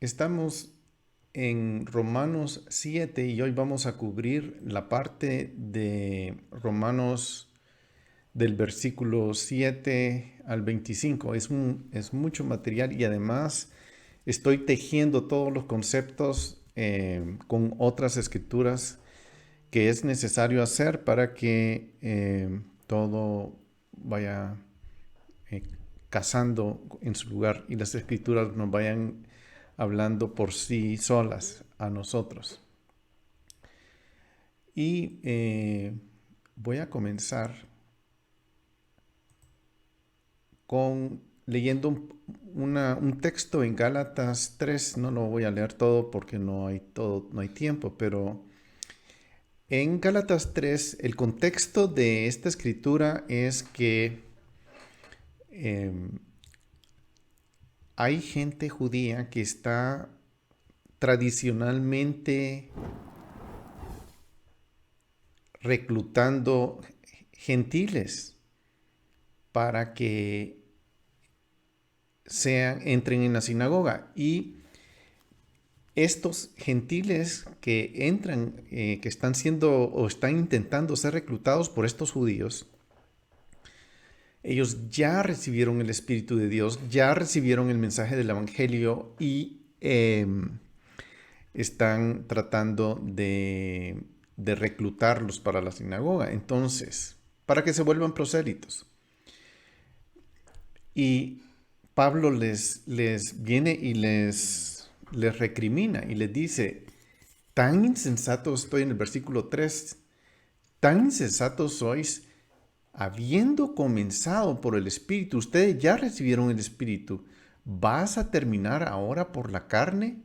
Estamos en Romanos 7 y hoy vamos a cubrir la parte de Romanos del versículo 7 al 25. Es mucho material y además estoy tejiendo todos los conceptos con otras escrituras que es necesario hacer para que todo vaya eh, casando en su lugar y las escrituras nos vayan hablando por sí solas a nosotros. Y voy a comenzar con leyendo un texto en Gálatas 3. No lo voy a leer todo porque no hay tiempo, pero en Gálatas 3 el contexto de esta escritura es que eh, hay gente judía que está tradicionalmente reclutando gentiles para que entren en la sinagoga. Y estos gentiles que entran, que están siendo o están intentando ser reclutados por estos judíos, ellos ya recibieron el Espíritu de Dios, ya recibieron el mensaje del Evangelio y están tratando de reclutarlos para la sinagoga. Entonces, para que se vuelvan prosélitos. Y Pablo les viene y les recrimina y les dice, tan insensatos estoy en el versículo 3, tan insensatos sois, habiendo comenzado por el Espíritu, ustedes ya recibieron el Espíritu, ¿vas a terminar ahora por la carne?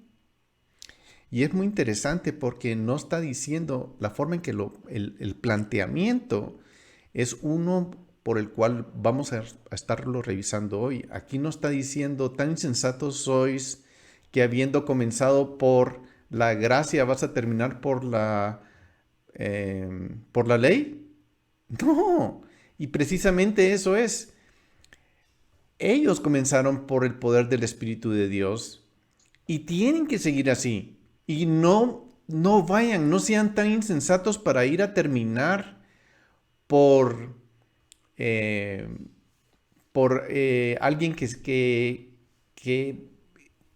Y es muy interesante porque no está diciendo la forma en que el planteamiento es uno por el cual vamos a estarlo revisando hoy. Aquí no está diciendo tan insensatos sois que habiendo comenzado por la gracia vas a terminar por la ley. No, y precisamente eso es. Ellos comenzaron por el poder del Espíritu de Dios y tienen que seguir así. Y no sean tan insensatos para ir a terminar por, eh, por alguien que,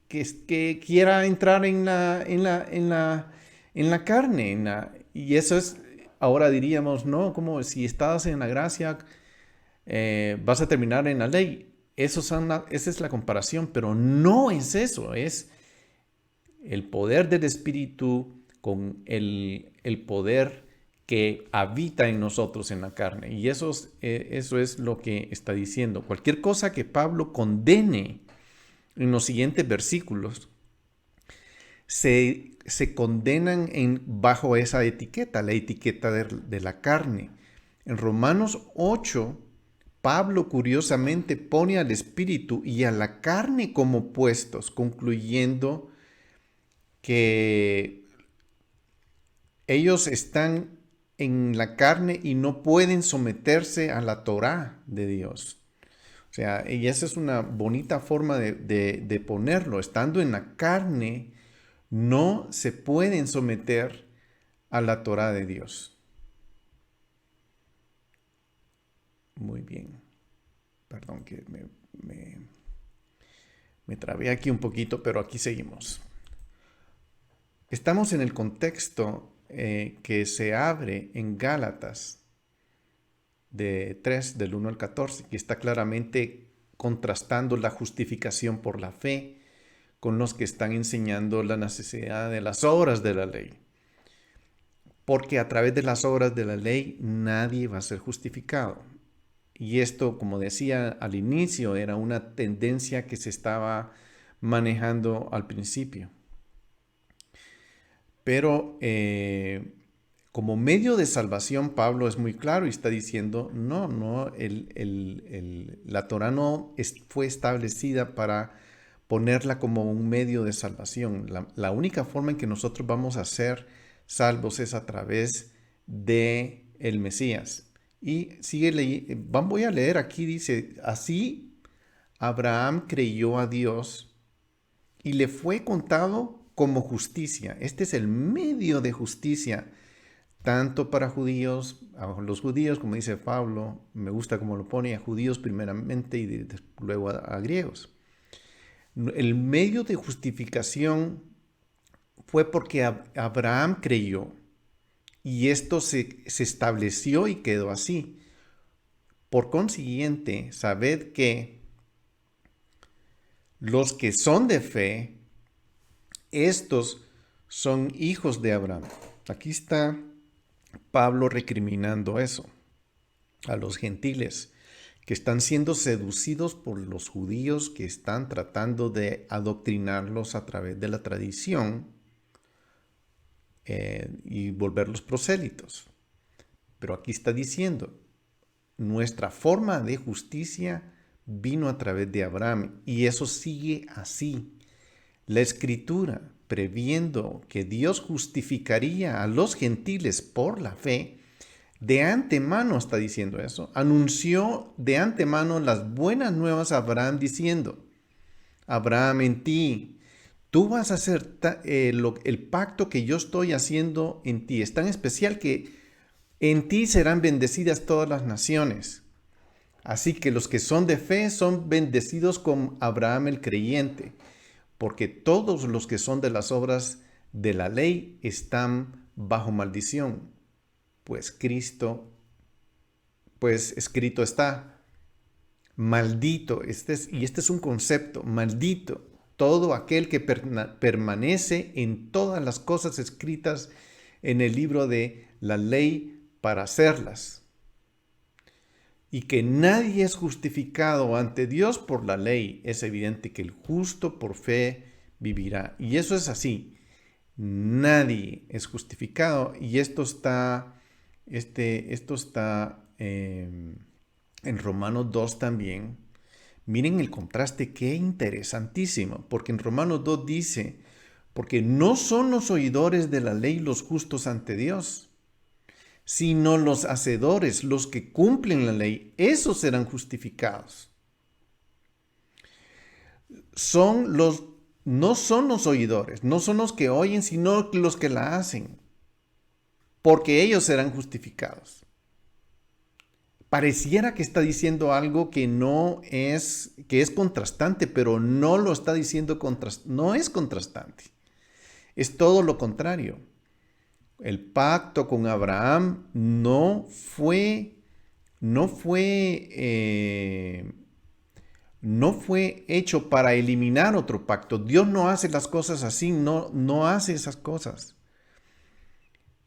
que quiera entrar en la carne. Y eso es, ahora diríamos, no, como si estás en la gracia, vas a terminar en la ley. Esa es la comparación, pero no es eso, es el poder del Espíritu con el poder que habita en nosotros en la carne. Y eso es lo que está diciendo. Cualquier cosa que Pablo condene en los siguientes versículos, se condenan bajo esa etiqueta, la etiqueta de la carne. En Romanos 8, Pablo curiosamente pone al espíritu y a la carne como opuestos, concluyendo que ellos están en la carne y no pueden someterse a la Torá de Dios. O sea, y esa es una bonita forma de ponerlo. Estando en la carne, no se pueden someter a la Torá de Dios. Muy bien. Perdón que me trabé aquí un poquito, pero aquí seguimos. Estamos en el contexto que se abre en Gálatas de 3 del 1 al 14, que está claramente contrastando la justificación por la fe con los que están enseñando la necesidad de las obras de la ley. Porque a través de las obras de la ley nadie va a ser justificado. Y esto, como decía al inicio, era una tendencia que se estaba manejando al principio. Pero como medio de salvación, Pablo es muy claro y está diciendo, no, la Torah no fue establecida para ponerla como un medio de salvación. La única forma en que nosotros vamos a ser salvos es a través de el Mesías. Y voy a leer aquí, dice, así Abraham creyó a Dios y le fue contado como justicia. Este es el medio de justicia, tanto para judíos, a los judíos, como dice Pablo, me gusta como lo pone, a judíos primeramente y luego a griegos. El medio de justificación fue porque Abraham creyó y esto se estableció y quedó así. Por consiguiente, sabed que los que son de fe, estos son hijos de Abraham. Aquí está Pablo recriminando eso a los gentiles que están siendo seducidos por los judíos que están tratando de adoctrinarlos a través de la tradición y volverlos prosélitos. Pero aquí está diciendo, nuestra forma de justicia vino a través de Abraham y eso sigue así. La Escritura, previendo que Dios justificaría a los gentiles por la fe, de antemano está diciendo eso, anunció de antemano las buenas nuevas a Abraham diciendo, Abraham, en ti, tú vas a hacer el pacto que yo estoy haciendo en ti. Es tan especial que en ti serán bendecidas todas las naciones. Así que los que son de fe son bendecidos con Abraham el creyente, porque todos los que son de las obras de la ley están bajo maldición. Pues escrito está, maldito, este es un concepto, maldito, todo aquel que permanece en todas las cosas escritas en el libro de la ley para hacerlas. Y que nadie es justificado ante Dios por la ley. Es evidente que el justo por fe vivirá. Y eso es así. Nadie es justificado. Y esto está en Romanos 2 también. Miren el contraste, qué interesantísimo. Porque en Romanos 2 dice, porque no son los oidores de la ley los justos ante Dios, sino los hacedores, los que cumplen la ley, esos serán justificados. No son los oidores, no son los que oyen, sino los que la hacen, porque ellos serán justificados. Pareciera que está diciendo algo que es contrastante, pero no lo está diciendo no es contrastante. Es todo lo contrario. El pacto con Abraham no fue hecho para eliminar otro pacto. Dios no hace las cosas así, no hace esas cosas.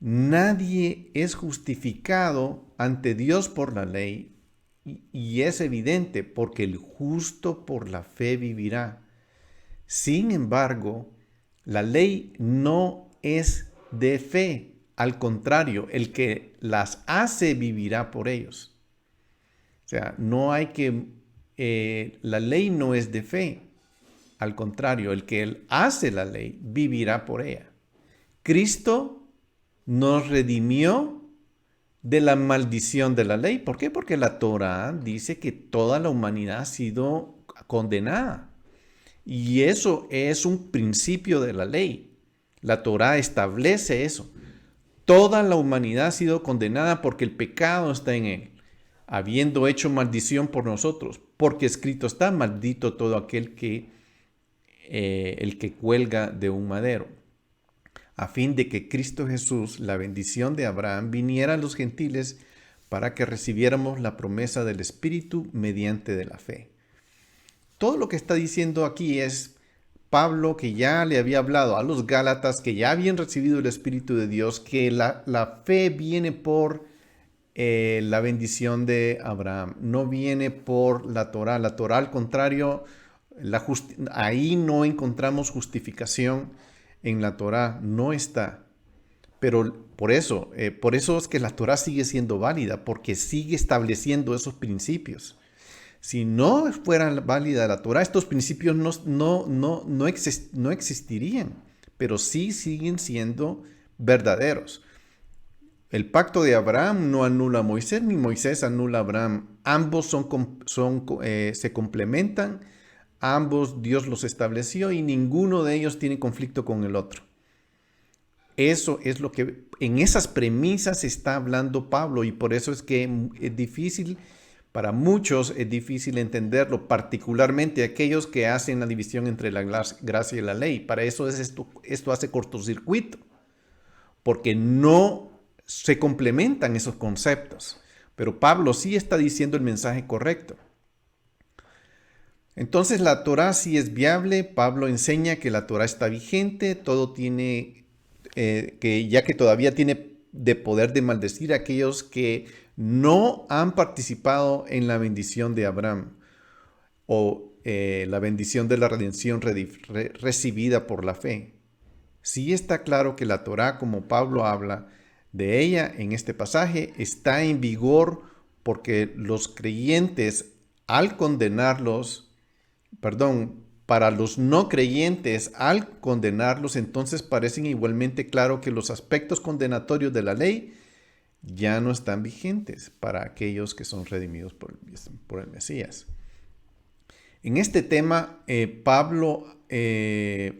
Nadie es justificado ante Dios por la ley y es evidente porque el justo por la fe vivirá. Sin embargo, la ley no es de fe. Al contrario, el que las hace vivirá por ellos. O sea, la ley no es de fe. Al contrario, el que hace la ley vivirá por ella. Cristo nos redimió de la maldición de la ley. ¿Por qué? Porque la Torá dice que toda la humanidad ha sido condenada. Y eso es un principio de la ley. La Torá establece eso. Toda la humanidad ha sido condenada porque el pecado está en él, habiendo hecho maldición por nosotros, porque escrito está, maldito todo aquel el que cuelga de un madero, a fin de que Cristo Jesús, la bendición de Abraham, viniera a los gentiles para que recibiéramos la promesa del Espíritu mediante de la fe. Todo lo que está diciendo aquí es Pablo, que ya le había hablado a los Gálatas, que ya habían recibido el Espíritu de Dios, que la fe viene por la bendición de Abraham, no viene por la Torá. La Torá, al contrario, ahí no encontramos justificación en la Torá, no está. Pero por eso es que la Torá sigue siendo válida, porque sigue estableciendo esos principios. Si no fuera válida la Torá, estos principios no existirían, pero sí siguen siendo verdaderos. El pacto de Abraham no anula a Moisés, ni Moisés anula a Abraham. Ambos se complementan, Ambos Dios los estableció y ninguno de ellos tiene conflicto con el otro. Eso es lo que en esas premisas está hablando Pablo, y por eso es que es difícil, para muchos es difícil entenderlo, particularmente aquellos que hacen la división entre la gracia y la ley. Para eso es esto hace cortocircuito, porque no se complementan esos conceptos. Pero Pablo sí está diciendo el mensaje correcto. Entonces la Torá sí es viable. Pablo enseña que la Torá está vigente, todo tiene, que ya que todavía tiene de poder de maldecir a aquellos que no han participado en la bendición de Abraham o la bendición de la redención recibida por la fe. Sí está claro que la Torá, como Pablo habla de ella en este pasaje, está en vigor porque los creyentes, al condenarlos, para los no creyentes, al condenarlos, entonces parecen igualmente claro que los aspectos condenatorios de la ley ya no están vigentes para aquellos que son redimidos por el Mesías. En este tema, Pablo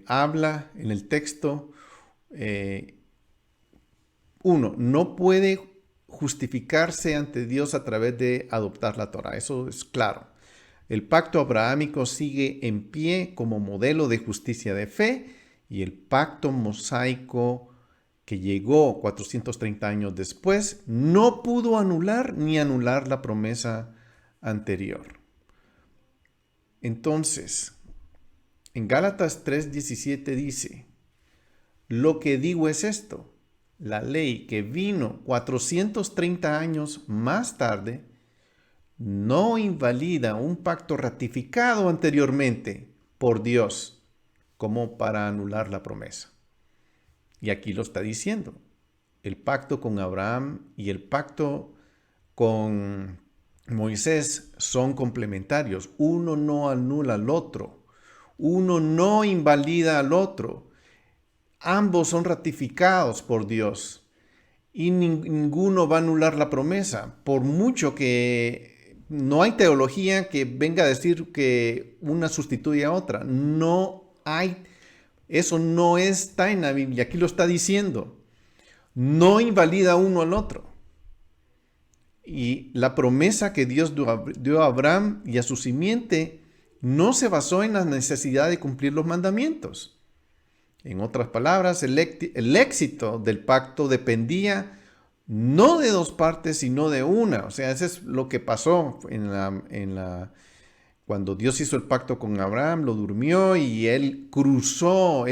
habla en el texto, no puede justificarse ante Dios a través de adoptar la Torá, eso es claro. El pacto abrahámico sigue en pie como modelo de justicia de fe, y el pacto mosaico que llegó 430 años después no pudo anular la promesa anterior. Entonces, en Gálatas 3:17 dice: lo que digo es esto, la ley que vino 430 años más tarde no invalida un pacto ratificado anteriormente por Dios como para anular la promesa. Y aquí lo está diciendo. El pacto con Abraham y el pacto con Moisés son complementarios. Uno no anula al otro. Uno no invalida al otro. Ambos son ratificados por Dios. Y ninguno va a anular la promesa. Por mucho que no hay teología que venga a decir que una sustituye a otra. No hay. Eso no está en la Biblia. Aquí lo está diciendo. No invalida uno al otro. Y la promesa que Dios dio a Abraham y a su simiente no se basó en la necesidad de cumplir los mandamientos. En otras palabras, el éxito del pacto dependía no de dos partes, sino de una. O sea, eso es lo que pasó cuando Dios hizo el pacto con Abraham, lo durmió y él cruzó a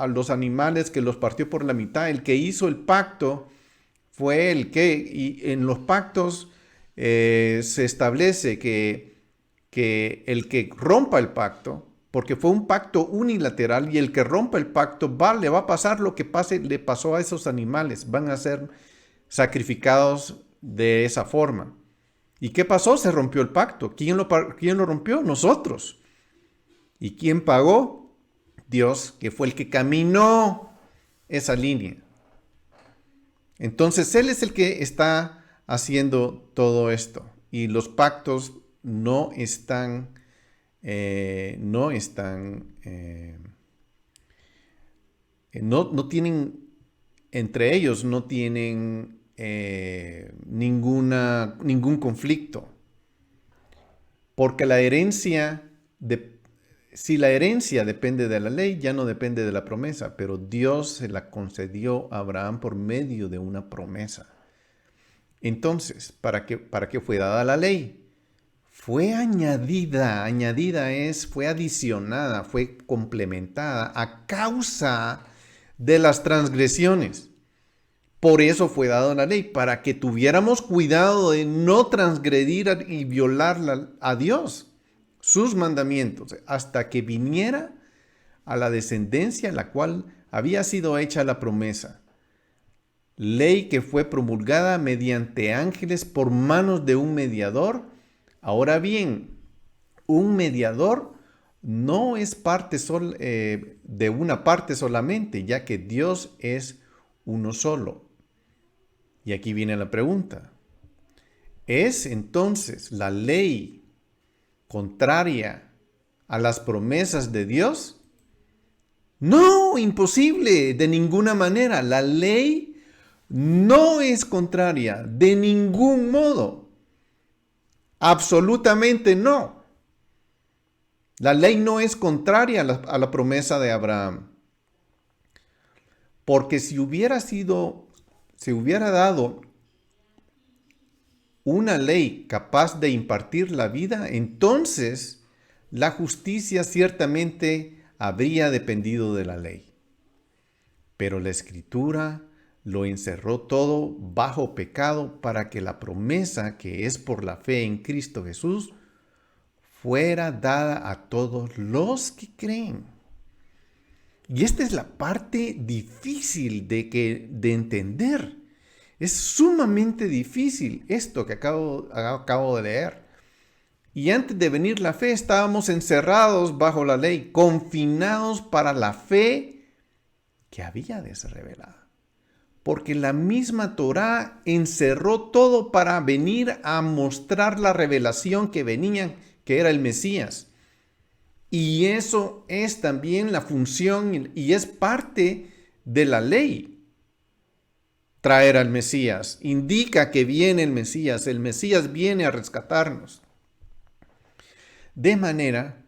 los animales, que los partió por la mitad. El que hizo el pacto fue y en los pactos se establece que el que rompa el pacto, porque fue un pacto unilateral, y el que rompa el pacto le va a pasar lo que le pasó a esos animales, van a ser sacrificados de esa forma. ¿Y qué pasó? Se rompió el pacto. ¿Quién lo rompió? Nosotros. ¿Y quién pagó? Dios, que fue el que caminó esa línea. Entonces Él es el que está haciendo todo esto. Y los pactos no tienen, entre ellos no tienen ningún conflicto. Porque si la herencia depende de la ley, ya no depende de la promesa, pero Dios se la concedió a Abraham por medio de una promesa. Entonces, ¿para qué fue dada la ley? Fue añadida, fue adicionada, fue complementada a causa de las transgresiones. Por eso fue dada la ley, para que tuviéramos cuidado de no transgredir y violar a Dios, sus mandamientos, hasta que viniera a la descendencia a la cual había sido hecha la promesa. Ley que fue promulgada mediante ángeles por manos de un mediador. Ahora bien, un mediador no es parte de una parte solamente, ya que Dios es uno solo. Y aquí viene la pregunta. ¿Es entonces la ley contraria a las promesas de Dios? No, imposible, de ninguna manera. La ley no es contraria, de ningún modo. Absolutamente no. La ley no es contraria a la promesa de Abraham. Porque si hubiera dado una ley capaz de impartir la vida, entonces la justicia ciertamente habría dependido de la ley. Pero la Escritura lo encerró todo bajo pecado para que la promesa, que es por la fe en Cristo Jesús, fuera dada a todos los que creen. Y esta es la parte difícil de entender. Es sumamente difícil esto que acabo de leer. Y antes de venir la fe estábamos encerrados bajo la ley, confinados para la fe que había de ser revelada. Porque la misma Torá encerró todo para venir a mostrar la revelación que era el Mesías. Y eso es también la función y es parte de la ley. Traer al Mesías indica que viene el Mesías viene a rescatarnos. De manera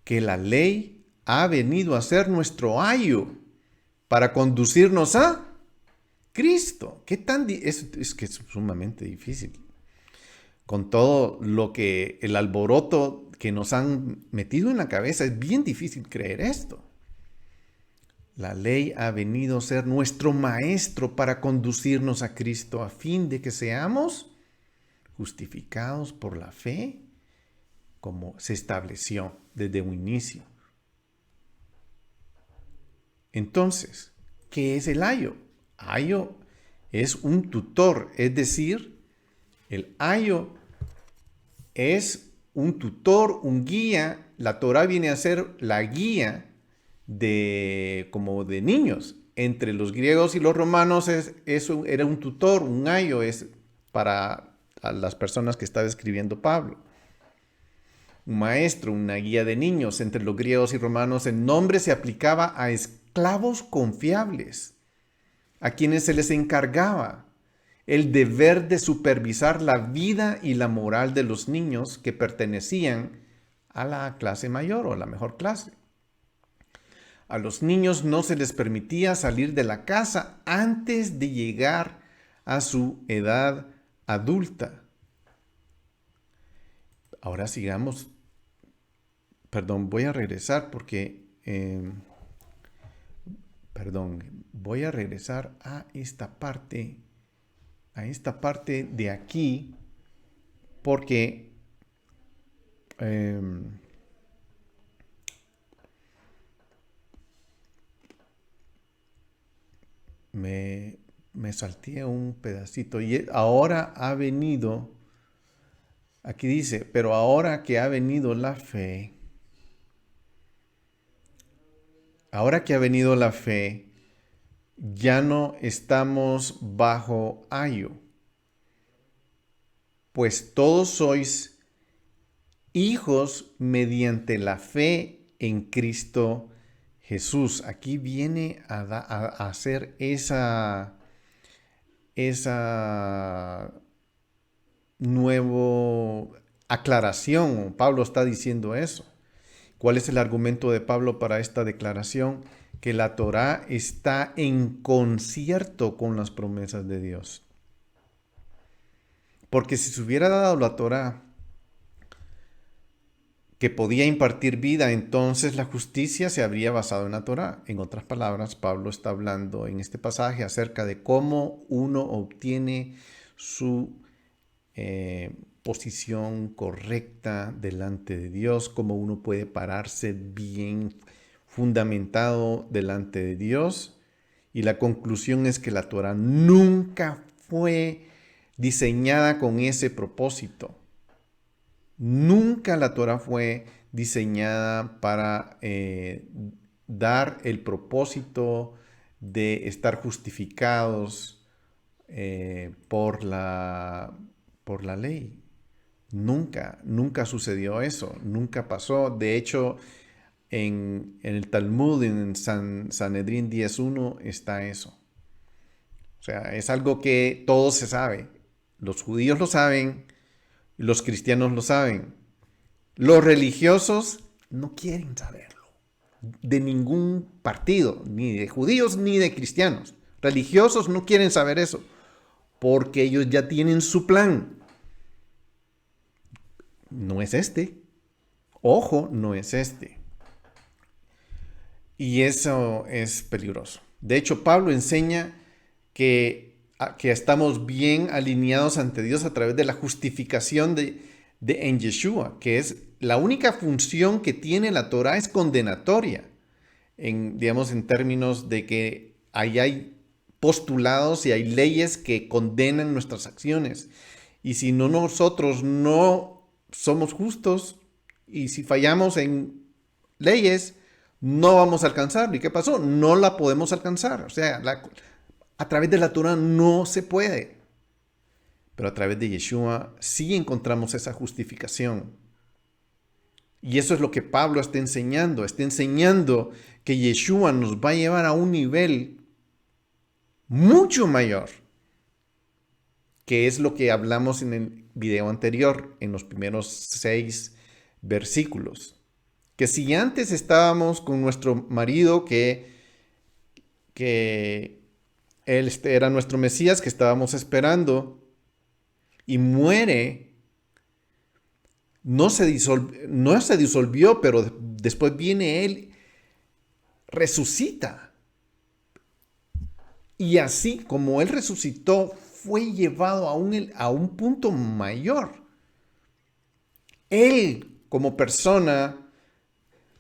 que la ley ha venido a ser nuestro ayo para conducirnos a Cristo. Es que es sumamente difícil. Con todo lo que el alboroto que nos han metido en la cabeza, es bien difícil creer esto. La ley ha venido a ser nuestro maestro para conducirnos a Cristo a fin de que seamos justificados por la fe, como se estableció desde un inicio. Entonces, ¿qué es el ayo? Ayo es un tutor, es decir, el ayo es un tutor, un guía. La Torá viene a ser la guía como de niños. Entre los griegos y los romanos eso era un tutor, un ayo es para las personas que estaba escribiendo Pablo. Un maestro, una guía de niños. Entre los griegos y romanos el nombre se aplicaba a esclavos confiables, a quienes se les encargaba el deber de supervisar la vida y la moral de los niños que pertenecían a la clase mayor o a la mejor clase. A los niños no se les permitía salir de la casa antes de llegar a su edad adulta. Ahora sigamos. Perdón, voy a regresar porque... voy a regresar a esta parte de aquí porque me salté un pedacito y ahora ha venido, aquí dice, pero ahora que ha venido la fe, ya no estamos bajo ayo, pues todos sois hijos mediante la fe en Cristo Jesús. Aquí viene a hacer esa nueva aclaración. Pablo está diciendo eso. ¿Cuál es el argumento de Pablo para esta declaración? Que la Torá está en concierto con las promesas de Dios. Porque si se hubiera dado la Torá que podía impartir vida, entonces la justicia se habría basado en la Torá. En otras palabras, Pablo está hablando en este pasaje acerca de cómo uno obtiene su posición correcta delante de Dios, cómo uno puede pararse bien fundamentado delante de Dios. Y la conclusión es que la Torá nunca fue diseñada con ese propósito. Nunca la Torá fue diseñada para dar el propósito de estar justificados por la ley. Nunca sucedió eso, nunca pasó. De hecho, en el Talmud, en Sanedrín 10.1, está eso. O sea, es algo que todo se sabe. Los judíos lo saben, los cristianos lo saben. Los religiosos no quieren saberlo. De ningún partido, ni de judíos ni de cristianos. Religiosos no quieren saber eso, porque ellos ya tienen su plan. No es este. Ojo, no es este. Y eso es peligroso. De hecho, Pablo enseña que estamos bien alineados ante Dios a través de la justificación en Yeshua, que es la única función que tiene la Torah es condenatoria, digamos, en términos de que ahí hay postulados y hay leyes que condenan nuestras acciones. Y si no, nosotros no somos justos y si fallamos en leyes, no vamos a alcanzar. ¿Y qué pasó? No la podemos alcanzar. O sea, a través de la Torah no se puede. Pero a través de Yeshua sí encontramos esa justificación. Y eso es lo que Pablo está enseñando. Está enseñando que Yeshua nos va a llevar a un nivel mucho mayor, que es lo que hablamos en el video anterior, en los primeros 6 versículos. Que si antes estábamos con nuestro marido, que él era nuestro Mesías, que estábamos esperando, y muere, no se disolvió, pero después viene él, resucita. Y así como él resucitó, fue llevado a un punto mayor. Él, como persona,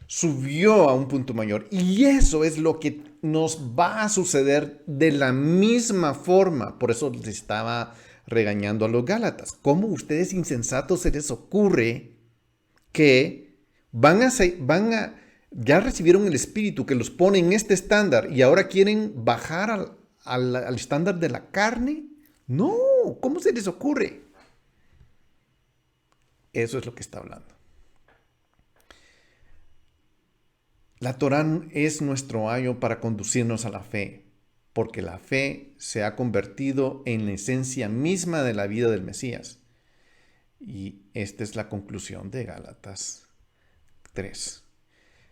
subió a un punto mayor. Y eso es lo que nos va a suceder de la misma forma. Por eso les estaba regañando a los Gálatas. ¿Cómo ustedes insensatos se les ocurre que ya recibieron el Espíritu que los pone en este estándar y ahora quieren bajar al estándar de la carne? No, ¿cómo se les ocurre? Eso es lo que está hablando. La Torá es nuestro ayo para conducirnos a la fe, porque la fe se ha convertido en la esencia misma de la vida del Mesías. Y esta es la conclusión de Gálatas 3.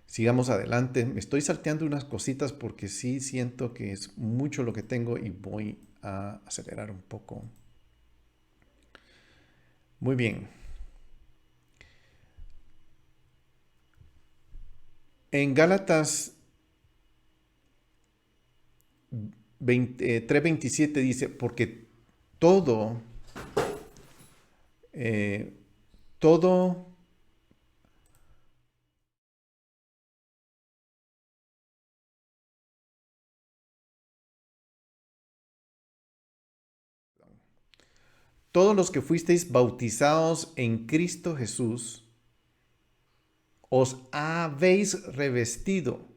Sigamos adelante. Me estoy salteando unas cositas porque sí siento que es mucho lo que tengo y voy a acelerar un poco. Muy bien. En Gálatas 3:27 dice, porque todo todos los que fuisteis bautizados en Cristo Jesús, os habéis revestido.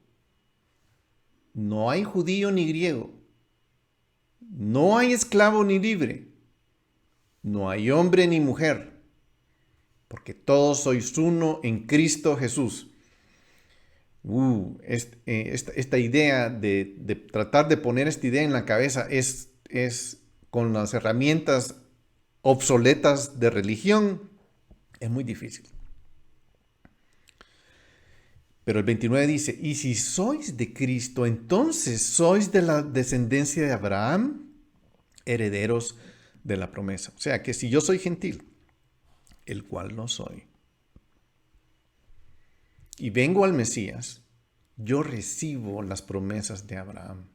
No hay judío ni griego. No hay esclavo ni libre. No hay hombre ni mujer. Porque todos sois uno en Cristo Jesús. Esta idea de tratar de poner esta idea en la cabeza es con las herramientas obsoletas de religión, es muy difícil. Pero el 29 dice, y si sois de Cristo, entonces sois de la descendencia de Abraham, herederos de la promesa. O sea que si yo soy gentil, el cual no soy, y vengo al Mesías, yo recibo las promesas de Abraham.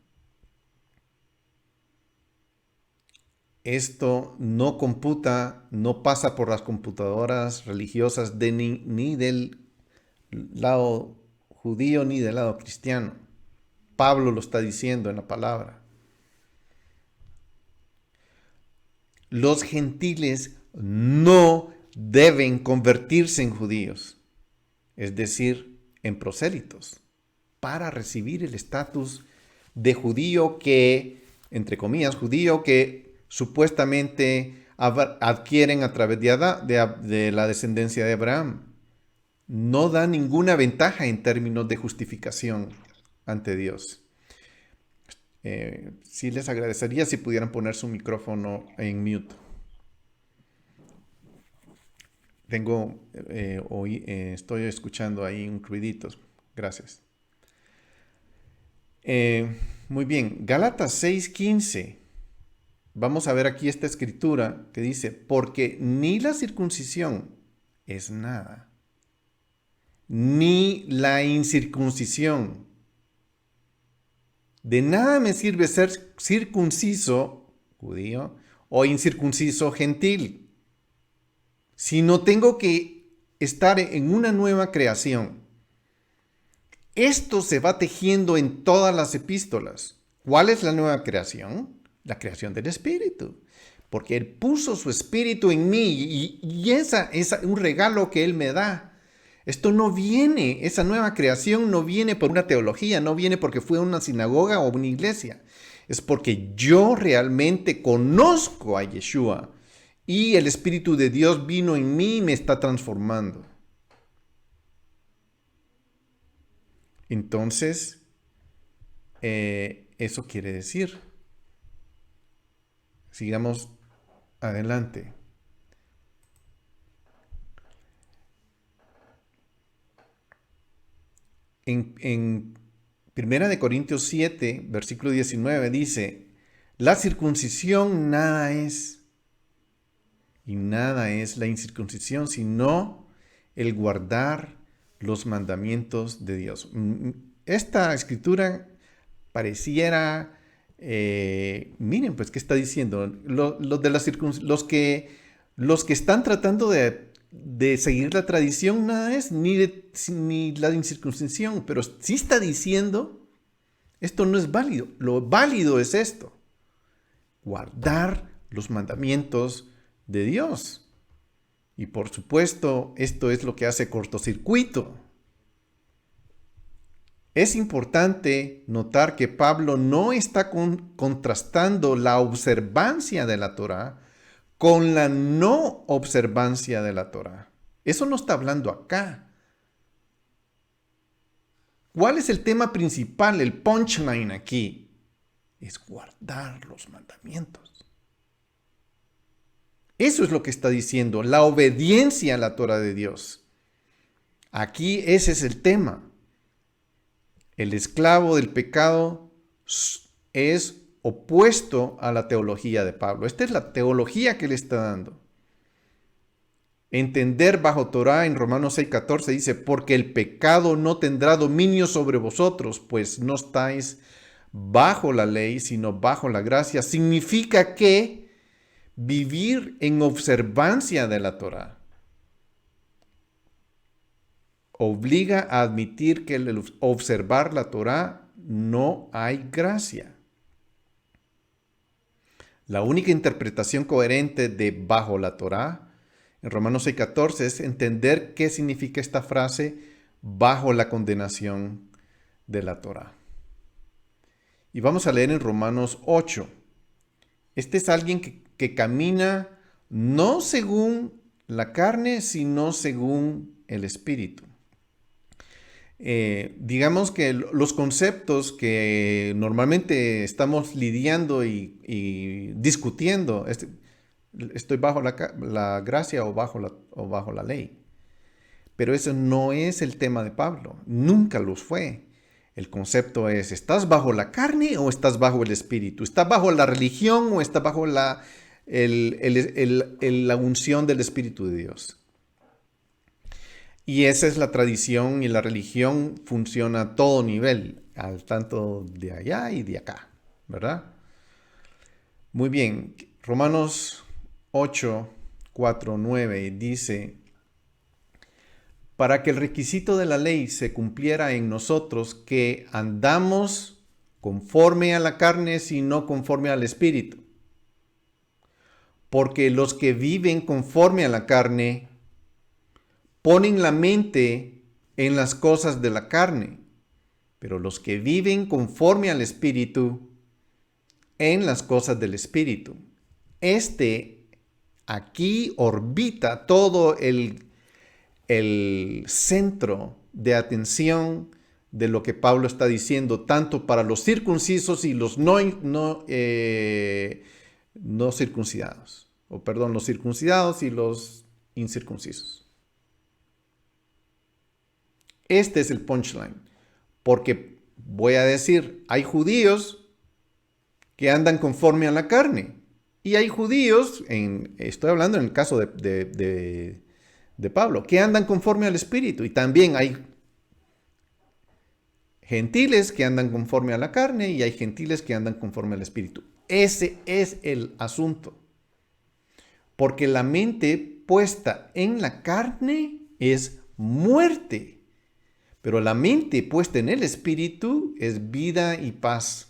Esto no computa, no pasa por las computadoras religiosas ni del lado judío ni del lado cristiano. Pablo lo está diciendo en la palabra. Los gentiles no deben convertirse en judíos, es decir, en prosélitos, para recibir el estatus de judío que, entre comillas, judío que supuestamente adquieren a través de la descendencia de Abraham. No da ninguna ventaja en términos de justificación ante Dios. Sí les agradecería si pudieran poner su micrófono en mute. Estoy escuchando ahí un ruidito. Gracias. Muy bien, Gálatas 6:15. Vamos a ver aquí esta escritura que dice, porque ni la circuncisión es nada, ni la incircuncisión. De nada me sirve ser circunciso, judío, o incircunciso, gentil, si no tengo que estar en una nueva creación. Esto se va tejiendo en todas las epístolas. ¿Cuál es la nueva creación? La creación del Espíritu. Porque Él puso su Espíritu en mí y esa es un regalo que Él me da. Esto no viene, esa nueva creación no viene por una teología, no viene porque fue a una sinagoga o una iglesia. Es porque yo realmente conozco a Yeshua y el Espíritu de Dios vino en mí y me está transformando. Entonces, eso quiere decir. Sigamos adelante. En 1 Corintios 7, versículo 19 dice, la circuncisión nada es, y nada es la incircuncisión, sino el guardar los mandamientos de Dios. Esta escritura pareciera, miren, pues, ¿qué está diciendo? Los que están tratando de seguir la tradición, nada es, ni la incircuncisión, pero sí está diciendo, esto no es válido. Lo válido es esto, guardar los mandamientos de Dios. Y por supuesto, esto es lo que hace cortocircuito. Es importante notar que Pablo no está contrastando la observancia de la Torá con la no observancia de la Torá. Eso no está hablando acá. ¿Cuál es el tema principal, el punchline aquí? Es guardar los mandamientos. Eso es lo que está diciendo, la obediencia a la Torá de Dios. Aquí ese es el tema. El esclavo del pecado es opuesto a la teología de Pablo. Esta es la teología que le está dando. Entender bajo Torá en Romanos 6:14 dice, porque el pecado no tendrá dominio sobre vosotros, pues no estáis bajo la ley, sino bajo la gracia. Significa que vivir en observancia de la Torá obliga a admitir que al observar la Torá no hay gracia. La única interpretación coherente de bajo la Torá en Romanos 6:14 es entender qué significa esta frase bajo la condenación de la Torá. Y vamos a leer en Romanos 8. Este es alguien que camina no según la carne, sino según el Espíritu. Digamos que los conceptos que normalmente estamos lidiando y discutiendo, estoy bajo la gracia o bajo la ley. Pero eso no es el tema de Pablo, nunca lo fue. El concepto es, ¿estás bajo la carne o estás bajo el Espíritu? ¿Estás bajo la religión o estás bajo la unción del Espíritu de Dios? Y esa es la tradición y la religión funciona a todo nivel, al tanto de allá y de acá, ¿verdad? Muy bien, Romanos 8, 4, 9 dice, para que el requisito de la ley se cumpliera en nosotros, que andamos conforme a la carne, sino conforme al Espíritu. Porque los que viven conforme a la carne ponen la mente en las cosas de la carne, pero los que viven conforme al Espíritu, en las cosas del Espíritu. Este Aquí orbita todo el centro de atención de lo que Pablo está diciendo, tanto para los circuncisos y los no circuncidados. O perdón, los circuncidados y los incircuncisos. Este es el punchline. Porque voy a decir, hay judíos que andan conforme a la carne. Y hay judíos, estoy hablando en el caso de Pablo, que andan conforme al Espíritu. Y también hay gentiles que andan conforme a la carne y hay gentiles que andan conforme al Espíritu. Ese es el asunto. Porque la mente puesta en la carne es muerte. Pero la mente puesta en el Espíritu es vida y paz.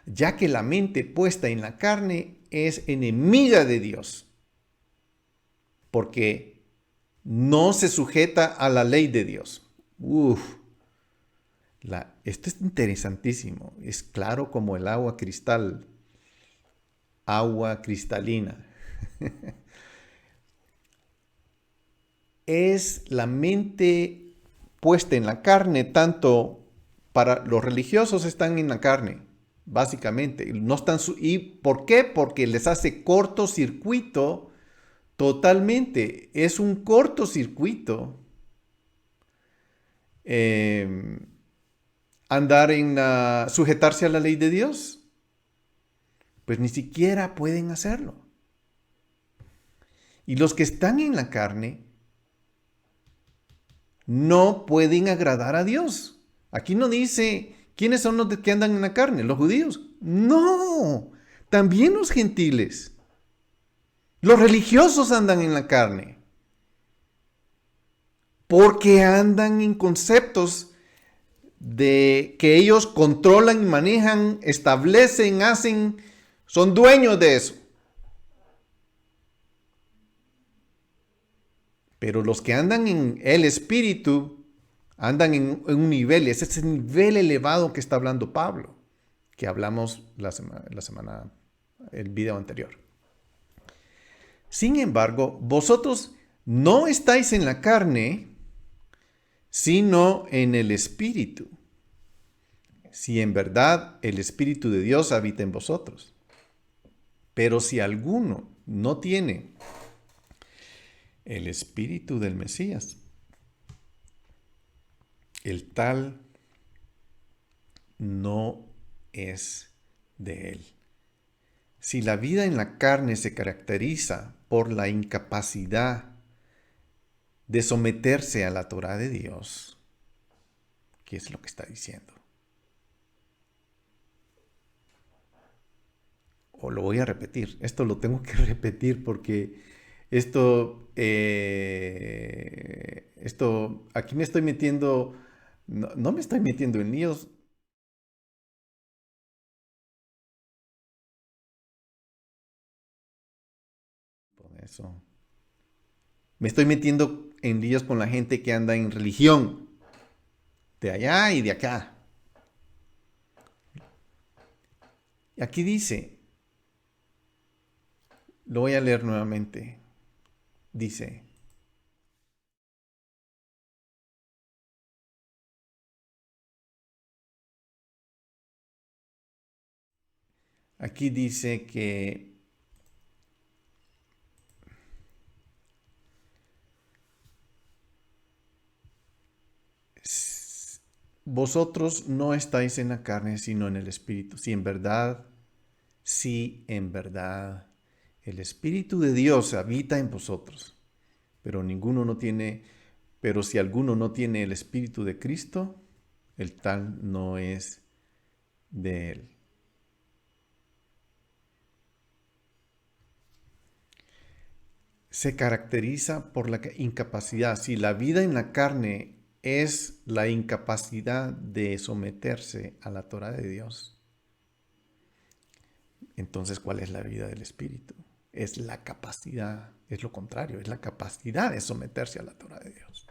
Ya que la mente puesta en la carne es enemiga de Dios. Porque no se sujeta a la ley de Dios. Esto es interesantísimo. Es claro como el agua cristal. Agua cristalina. Es la mente puesta en la carne, tanto para los religiosos están en la carne, básicamente. No están ¿y por qué? Porque les hace cortocircuito totalmente. Es un cortocircuito andar sujetarse a la ley de Dios. Pues ni siquiera pueden hacerlo. Y los que están en la carne no pueden agradar a Dios. Aquí no dice quiénes son los que andan en la carne, los judíos. No, también los gentiles. Los religiosos andan en la carne. Porque andan en conceptos de que ellos controlan y manejan, establecen, hacen, son dueños de eso. Pero los que andan en el Espíritu andan en un nivel, ese es el nivel elevado que está hablando Pablo, que hablamos el video anterior. Sin embargo, vosotros no estáis en la carne, sino en el Espíritu. Si en verdad el Espíritu de Dios habita en vosotros. Pero si alguno no tiene el Espíritu del Mesías, el tal no es de él. Si la vida en la carne se caracteriza por la incapacidad de someterse a la Torah de Dios, ¿qué es lo que está diciendo? O lo voy a repetir, esto lo tengo que repetir porque aquí me estoy metiendo, no me estoy metiendo en líos. Por eso. Me estoy metiendo en líos con la gente que anda en religión, de allá y de acá. Aquí dice, lo voy a leer nuevamente, dice, aquí dice que vosotros no estáis en la carne, sino en el Espíritu. Si en verdad el Espíritu de Dios habita en vosotros, pero si alguno no tiene el Espíritu de Cristo, el tal no es de él. Se caracteriza por la incapacidad. Si la vida en la carne es la incapacidad de someterse a la Torah de Dios, entonces, ¿cuál es la vida del Espíritu? Es la capacidad, es lo contrario, es la capacidad de someterse a la Torah de Dios.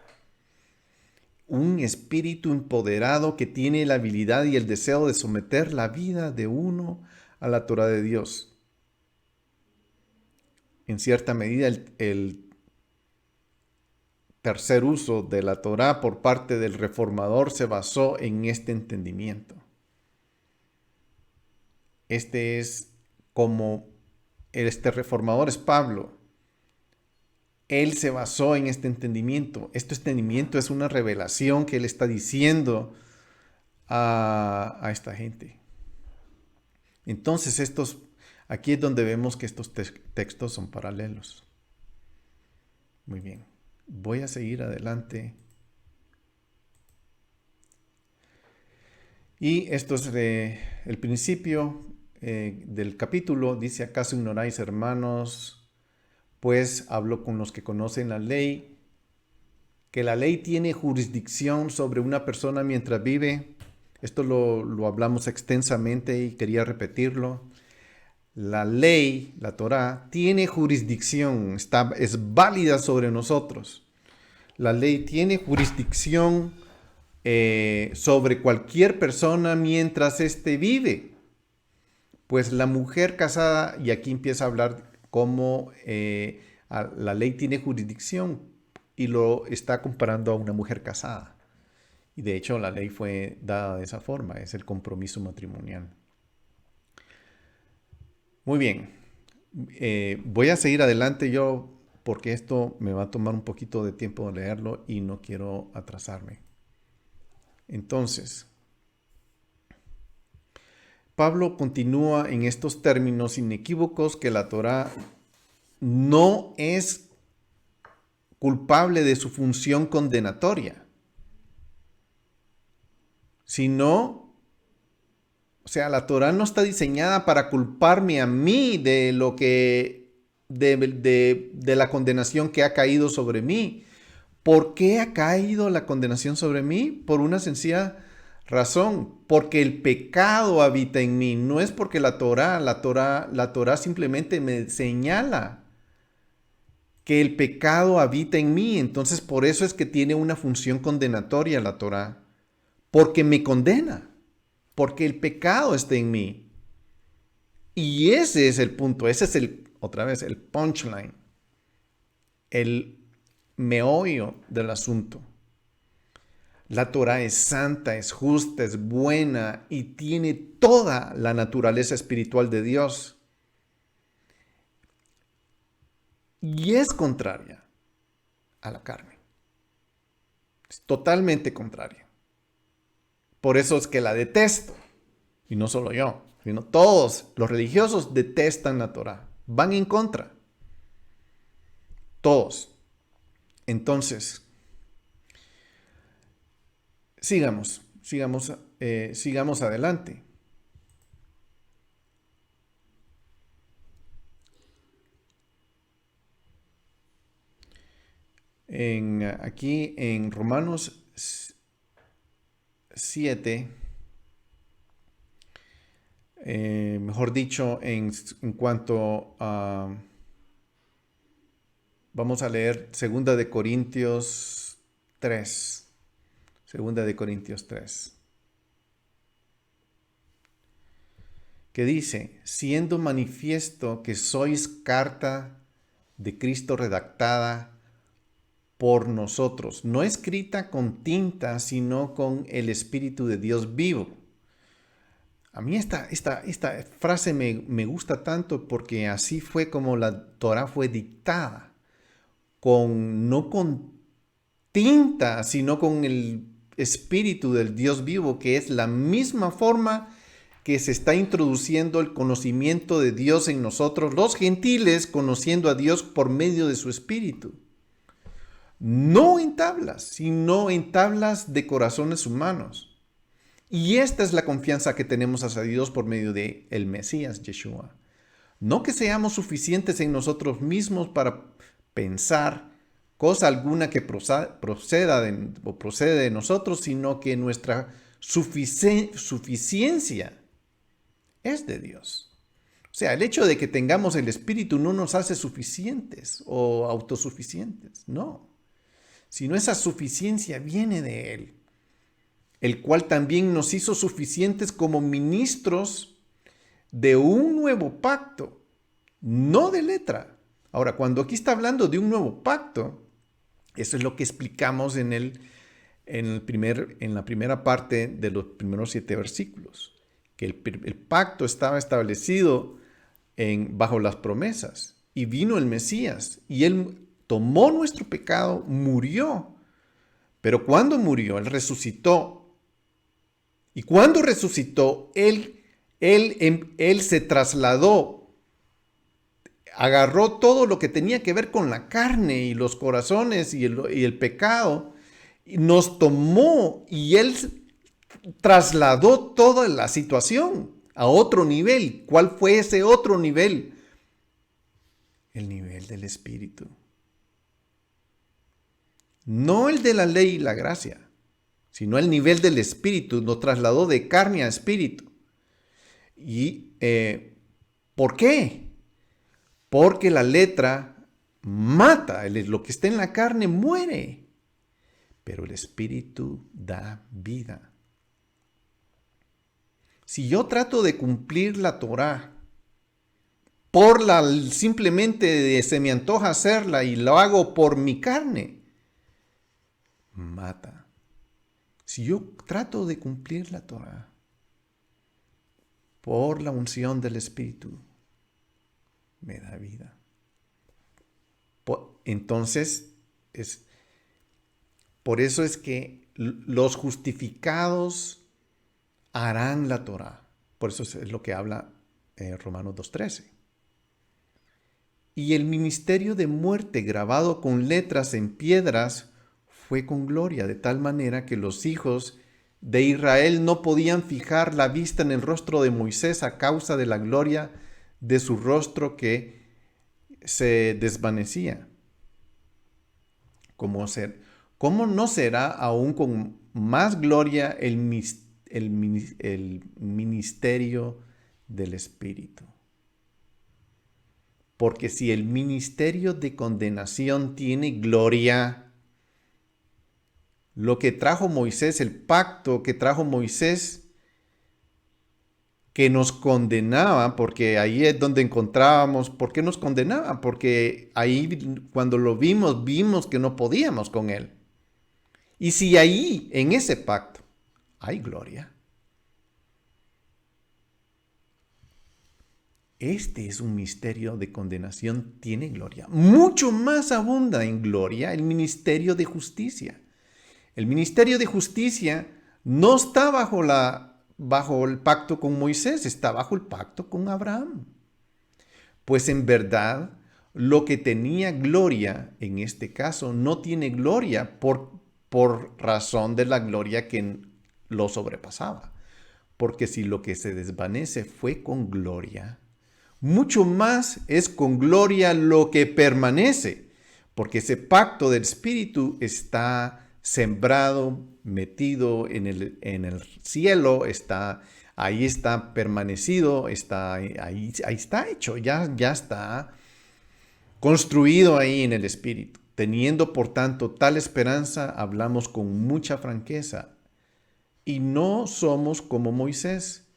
Un espíritu empoderado que tiene la habilidad y el deseo de someter la vida de uno a la Torah de Dios. en cierta medida, el tercer uso de la Torá por parte del reformador se basó en este entendimiento. Este es como este reformador es Pablo. Él se basó en este entendimiento. Este entendimiento es una revelación que él está diciendo a esta gente. Entonces, aquí es donde vemos que estos textos son paralelos. Muy bien. Voy a seguir adelante. Y esto es el principio del capítulo. Dice: ¿acaso ignoráis, hermanos? Pues hablo con los que conocen la ley, que la ley tiene jurisdicción sobre una persona mientras vive. Esto lo hablamos extensamente y quería repetirlo. La ley, la Torá, tiene jurisdicción, es válida sobre nosotros. La ley tiene jurisdicción sobre cualquier persona mientras éste vive. Pues la mujer casada, y aquí empieza a hablar cómo la ley tiene jurisdicción y lo está comparando a una mujer casada. Y de hecho la ley fue dada de esa forma, es el compromiso matrimonial. Muy bien, voy a seguir adelante yo porque esto me va a tomar un poquito de tiempo de leerlo y no quiero atrasarme. Entonces, Pablo continúa en estos términos inequívocos que la Torá no es culpable de su función condenatoria, sino, o sea, la Torá no está diseñada para culparme a mí de lo que, de la condenación que ha caído sobre mí. ¿Por qué ha caído la condenación sobre mí? Por una sencilla razón, porque el pecado habita en mí. No es porque la Torá simplemente me señala que el pecado habita en mí. Entonces, por eso es que tiene una función condenatoria la Torá, porque me condena, porque el pecado está en mí. Y ese es el punto, ese es otra vez, el punchline, el meollo del asunto. La Torá es santa, es justa, es buena y tiene toda la naturaleza espiritual de Dios. Y es contraria a la carne. Es totalmente contraria. Por eso es que la detesto. Y no solo yo, sino todos los religiosos detestan la Torá. Van en contra. Todos. Entonces, sigamos adelante. Aquí en Romanos 7, mejor dicho, en cuanto a... Vamos a leer 2 de Corintios 3. 2 de Corintios 3. Que dice: siendo manifiesto que sois carta de Cristo redactada por nosotros, no escrita con tinta, sino con el Espíritu de Dios vivo. A mí esta frase me gusta tanto porque así fue como la Torá fue dictada. No con tinta, sino con el Espíritu del Dios vivo, que es la misma forma que se está introduciendo el conocimiento de Dios en nosotros, los gentiles, conociendo a Dios por medio de su Espíritu. No en tablas, sino en tablas de corazones humanos. Y esta es la confianza que tenemos hacia Dios por medio de el Mesías, Yeshua. No que seamos suficientes en nosotros mismos para pensar cosa alguna que proceda procede de nosotros, sino que nuestra suficiencia es de Dios. O sea, el hecho de que tengamos el Espíritu no nos hace suficientes o autosuficientes, no. Sino esa suficiencia viene de Él, el cual también nos hizo suficientes como ministros de un nuevo pacto, no de letra, Ahora, cuando aquí está hablando de un nuevo pacto, eso es lo que explicamos en la primera parte de los primeros 7 versículos, que el pacto estaba establecido bajo las promesas, y vino el Mesías, y Él tomó nuestro pecado, murió, pero cuando murió, Él resucitó, y cuando resucitó, Él se trasladó, agarró todo lo que tenía que ver con la carne y los corazones y el pecado, y nos tomó, y Él trasladó toda la situación a otro nivel. ¿Cuál fue ese otro nivel? El nivel del Espíritu. No el de la ley y la gracia, sino el nivel del Espíritu. Nos trasladó de carne a espíritu. ¿Y por qué? Porque la letra mata, lo que está en la carne muere, pero el Espíritu da vida. Si yo trato de cumplir la Torá simplemente se me antoja hacerla y lo hago por mi carne, mata. Si yo trato de cumplir la Torá por la unción del Espíritu, me da vida. Entonces, por eso es que los justificados harán la Torá. Por eso es lo que habla Romanos 2:13. Y el ministerio de muerte grabado con letras en piedras fue con gloria, de tal manera que los hijos de Israel no podían fijar la vista en el rostro de Moisés a causa de la gloria de su rostro que se desvanecía. ¿Cómo no será aún con más gloria el ministerio del Espíritu? Porque si el ministerio de condenación tiene gloria, lo que trajo Moisés, el pacto que trajo Moisés, que nos condenaba, porque ahí es donde encontrábamos, ¿por qué nos condenaba? Porque ahí cuando lo vimos que no podíamos con él. Y si ahí, en ese pacto, hay gloria, este es un misterio de condenación, tiene gloria. Mucho más abunda en gloria el ministerio de justicia. El ministerio de justicia no está bajo el pacto con Moisés, está bajo el pacto con Abraham. Pues en verdad, lo que tenía gloria, en este caso, no tiene gloria por razón de la gloria que lo sobrepasaba. Porque si lo que se desvanece fue con gloria, mucho más es con gloria lo que permanece, porque ese pacto del Espíritu está sembrado, metido en el cielo, ahí está permanecido, ahí está hecho, ya está construido ahí en el Espíritu. Teniendo por tanto tal esperanza, hablamos con mucha franqueza y no somos como Moisés,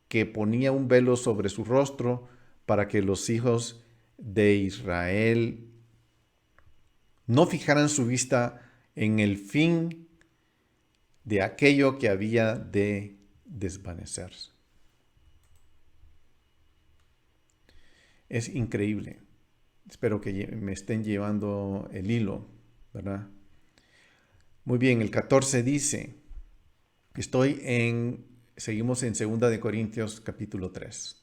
que ponía un velo sobre su rostro para que los hijos de Israel no fijaran su vista en el fin de aquello que había de desvanecerse. Es increíble. Espero que me estén llevando el hilo, ¿verdad? Muy bien, el 14 dice, seguimos en 2 de Corintios capítulo 3.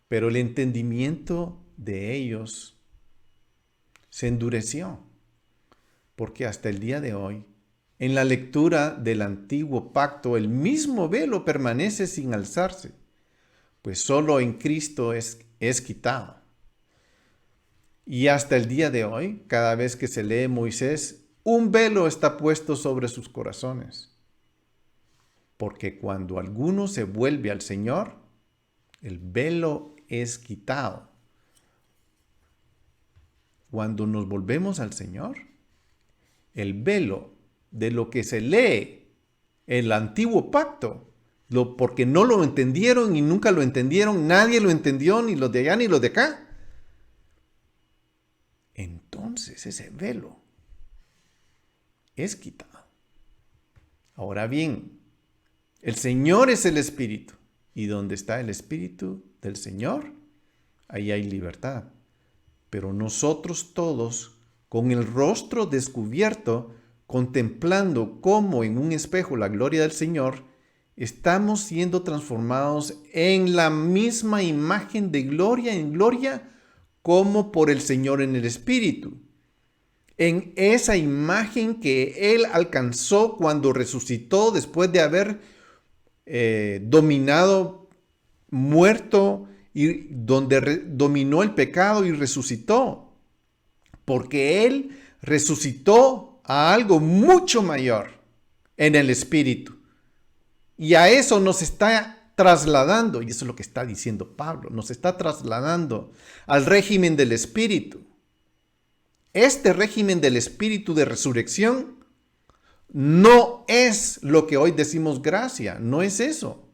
Pero el entendimiento de ellos se endureció, porque hasta el día de hoy, en la lectura del antiguo pacto, el mismo velo permanece sin alzarse, pues solo en Cristo es quitado. Y hasta el día de hoy, cada vez que se lee Moisés, un velo está puesto sobre sus corazones. Porque cuando alguno se vuelve al Señor, el velo es quitado. Cuando nos volvemos al Señor, el velo de lo que se lee en el antiguo pacto, porque no lo entendieron y nunca lo entendieron, nadie lo entendió, ni los de allá ni los de acá. entonces ese velo es quitado. Ahora bien, el Señor es el Espíritu, y donde está el Espíritu del Señor, ahí hay libertad. Pero nosotros todos, con el rostro descubierto, contemplando como en un espejo la gloria del Señor, estamos siendo transformados en la misma imagen de gloria en gloria, como por el Señor en el Espíritu. En esa imagen que Él alcanzó cuando resucitó después de haber dominado, muerto, y donde dominó el pecado y resucitó. Porque Él resucitó a algo mucho mayor en el Espíritu. Y a eso nos está trasladando, y eso es lo que está diciendo Pablo, nos está trasladando al régimen del Espíritu. Este régimen del Espíritu de resurrección no es lo que hoy decimos gracia, no es eso.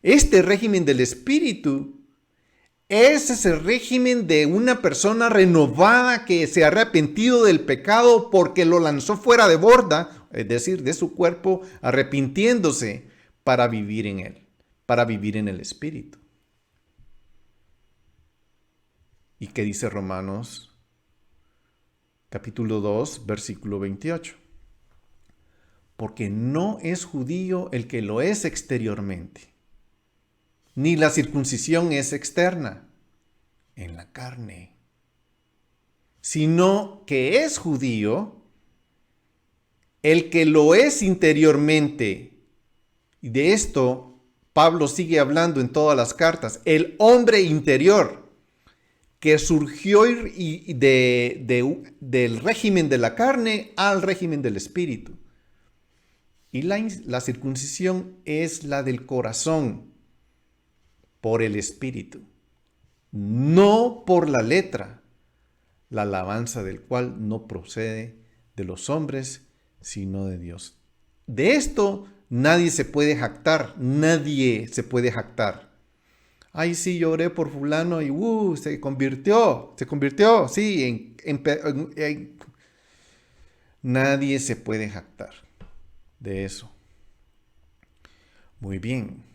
Este régimen del Espíritu es ese régimen de una persona renovada que se ha arrepentido del pecado porque lo lanzó fuera de borda, es decir, de su cuerpo, arrepintiéndose para vivir en él, para vivir en el Espíritu. ¿Y qué dice Romanos capítulo 2, versículo 28? Porque no es judío el que lo es exteriormente, ni la circuncisión es externa, en la carne, sino que es judío el que lo es interiormente. Y de esto Pablo sigue hablando en todas las cartas, el hombre interior que surgió del régimen de la carne al régimen del Espíritu. Y la circuncisión es la del corazón, por el Espíritu, no por la letra, la alabanza del cual no procede de los hombres, sino de Dios. De esto nadie se puede jactar, nadie se puede jactar. Ay, sí, yo oré por fulano y se convirtió, sí, nadie se puede jactar de eso. Muy bien.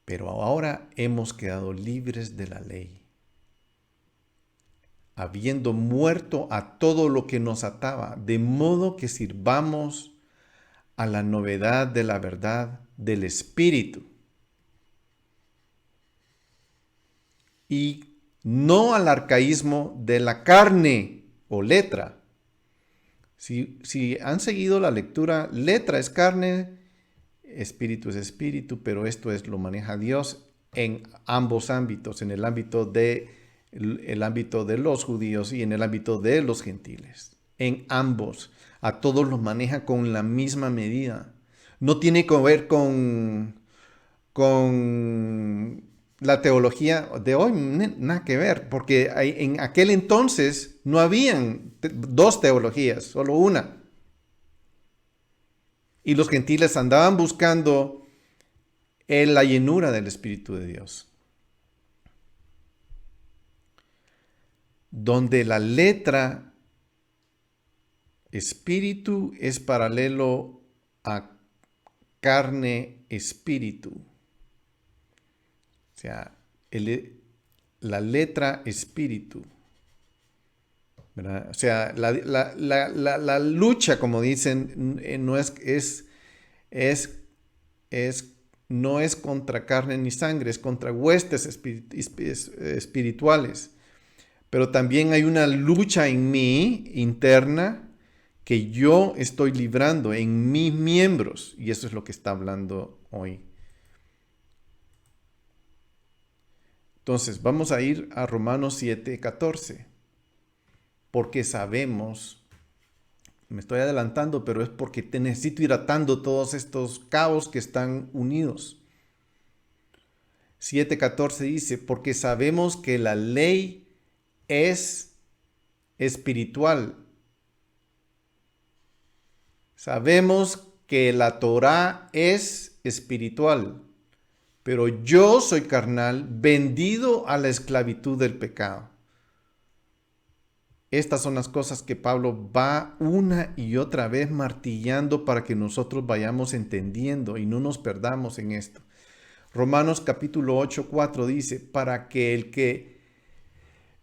Pero ahora hemos quedado libres de la ley, habiendo muerto a todo lo que nos ataba, de modo que sirvamos a la novedad de la verdad del Espíritu. Y no al arcaísmo de la carne o letra. Si han seguido la lectura, letra es carne, espíritu es espíritu, pero esto lo maneja Dios en ambos ámbitos, en el ámbito de los judíos y en el ámbito de los gentiles. En ambos, a todos los maneja con la misma medida. No tiene que ver con la teología de hoy, nada que ver, porque en aquel entonces no habían dos teologías, solo una. Y los gentiles andaban buscando la llenura del Espíritu de Dios. Donde la letra espíritu es paralelo a carne espíritu. O sea, la letra espíritu. ¿Verdad? O sea, la lucha, como dicen, no es contra carne ni sangre, es contra huestes espirituales. Pero también hay una lucha en mí interna que yo estoy librando en mis miembros. Y eso es lo que está hablando hoy. Entonces, vamos a ir a Romanos 7:14. Porque sabemos, me estoy adelantando, pero es porque te necesito ir atando todos estos cabos que están unidos. 7:14 dice, porque sabemos que la ley es espiritual. Sabemos que la Torá es espiritual, pero yo soy carnal, vendido a la esclavitud del pecado. Estas son las cosas que Pablo va una y otra vez martillando para que nosotros vayamos entendiendo y no nos perdamos en esto. Romanos capítulo 8, 4 dice, para que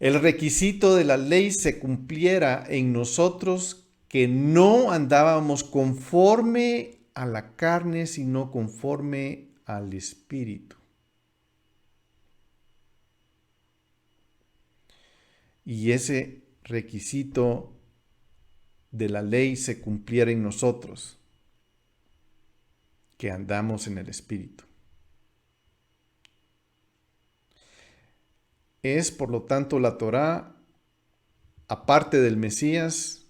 el requisito de la ley se cumpliera en nosotros, que no andábamos conforme a la carne, sino conforme al Espíritu. Y ese requisito de la ley se cumpliera en nosotros, que andamos en el Espíritu. Es, por lo tanto, la Torá, aparte del Mesías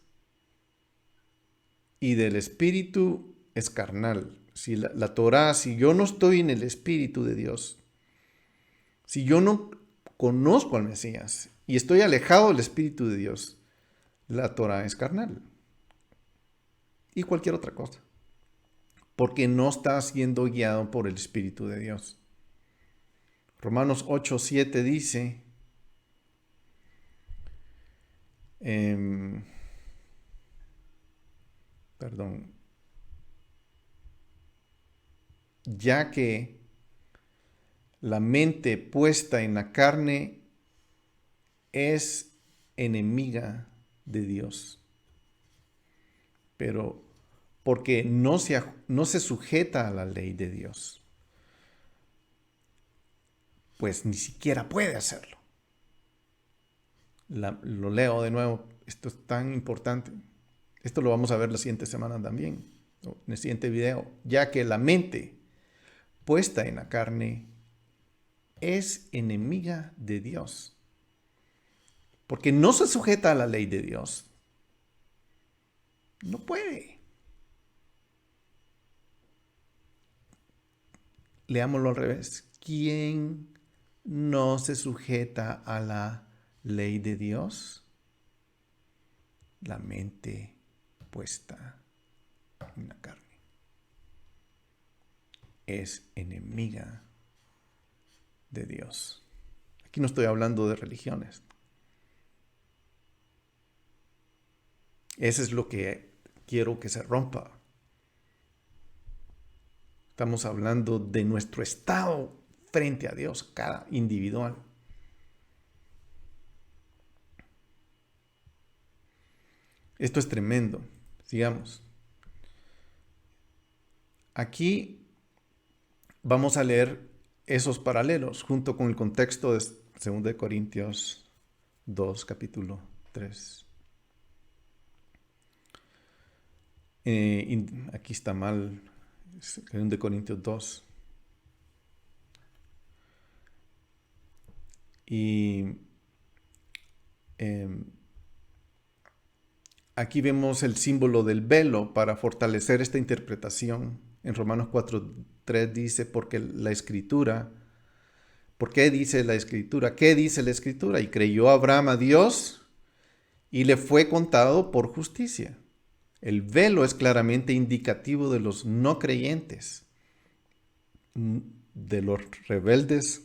y del Espíritu, es carnal. Si la Torá, si yo no estoy en el Espíritu de Dios, si yo no conozco al Mesías y estoy alejado del Espíritu de Dios, la Torá es carnal. Y cualquier otra cosa. Porque no está siendo guiado por el Espíritu de Dios. Romanos 8, 7 dice, ya que la mente puesta en la carne es enemiga de Dios. Pero porque no se sujeta a la ley de Dios, pues ni siquiera puede hacerlo. Lo leo de nuevo, esto es tan importante. Esto lo vamos a ver la siguiente semana también, en el siguiente video. Ya que la mente puesta en la carne es enemiga de Dios, porque no se sujeta a la ley de Dios. No puede. Leámoslo al revés. ¿Quién no se sujeta a la ley de Dios? La mente puesta en la carne es enemiga de Dios. Aquí no estoy hablando de religiones. Eso es lo que quiero que se rompa. Estamos hablando de nuestro estado frente a Dios, cada individual. Esto es tremendo. Sigamos. Aquí vamos a leer esos paralelos junto con el contexto de 2 Corintios 2, capítulo 3. Aquí está mal, 2 Corintios 2. Y aquí vemos el símbolo del velo para fortalecer esta interpretación. En Romanos 4:3 dice, porque la Escritura, ¿por qué dice la Escritura? ¿Qué dice la Escritura? Y creyó Abraham a Dios y le fue contado por justicia. El velo es claramente indicativo de los no creyentes, de los rebeldes,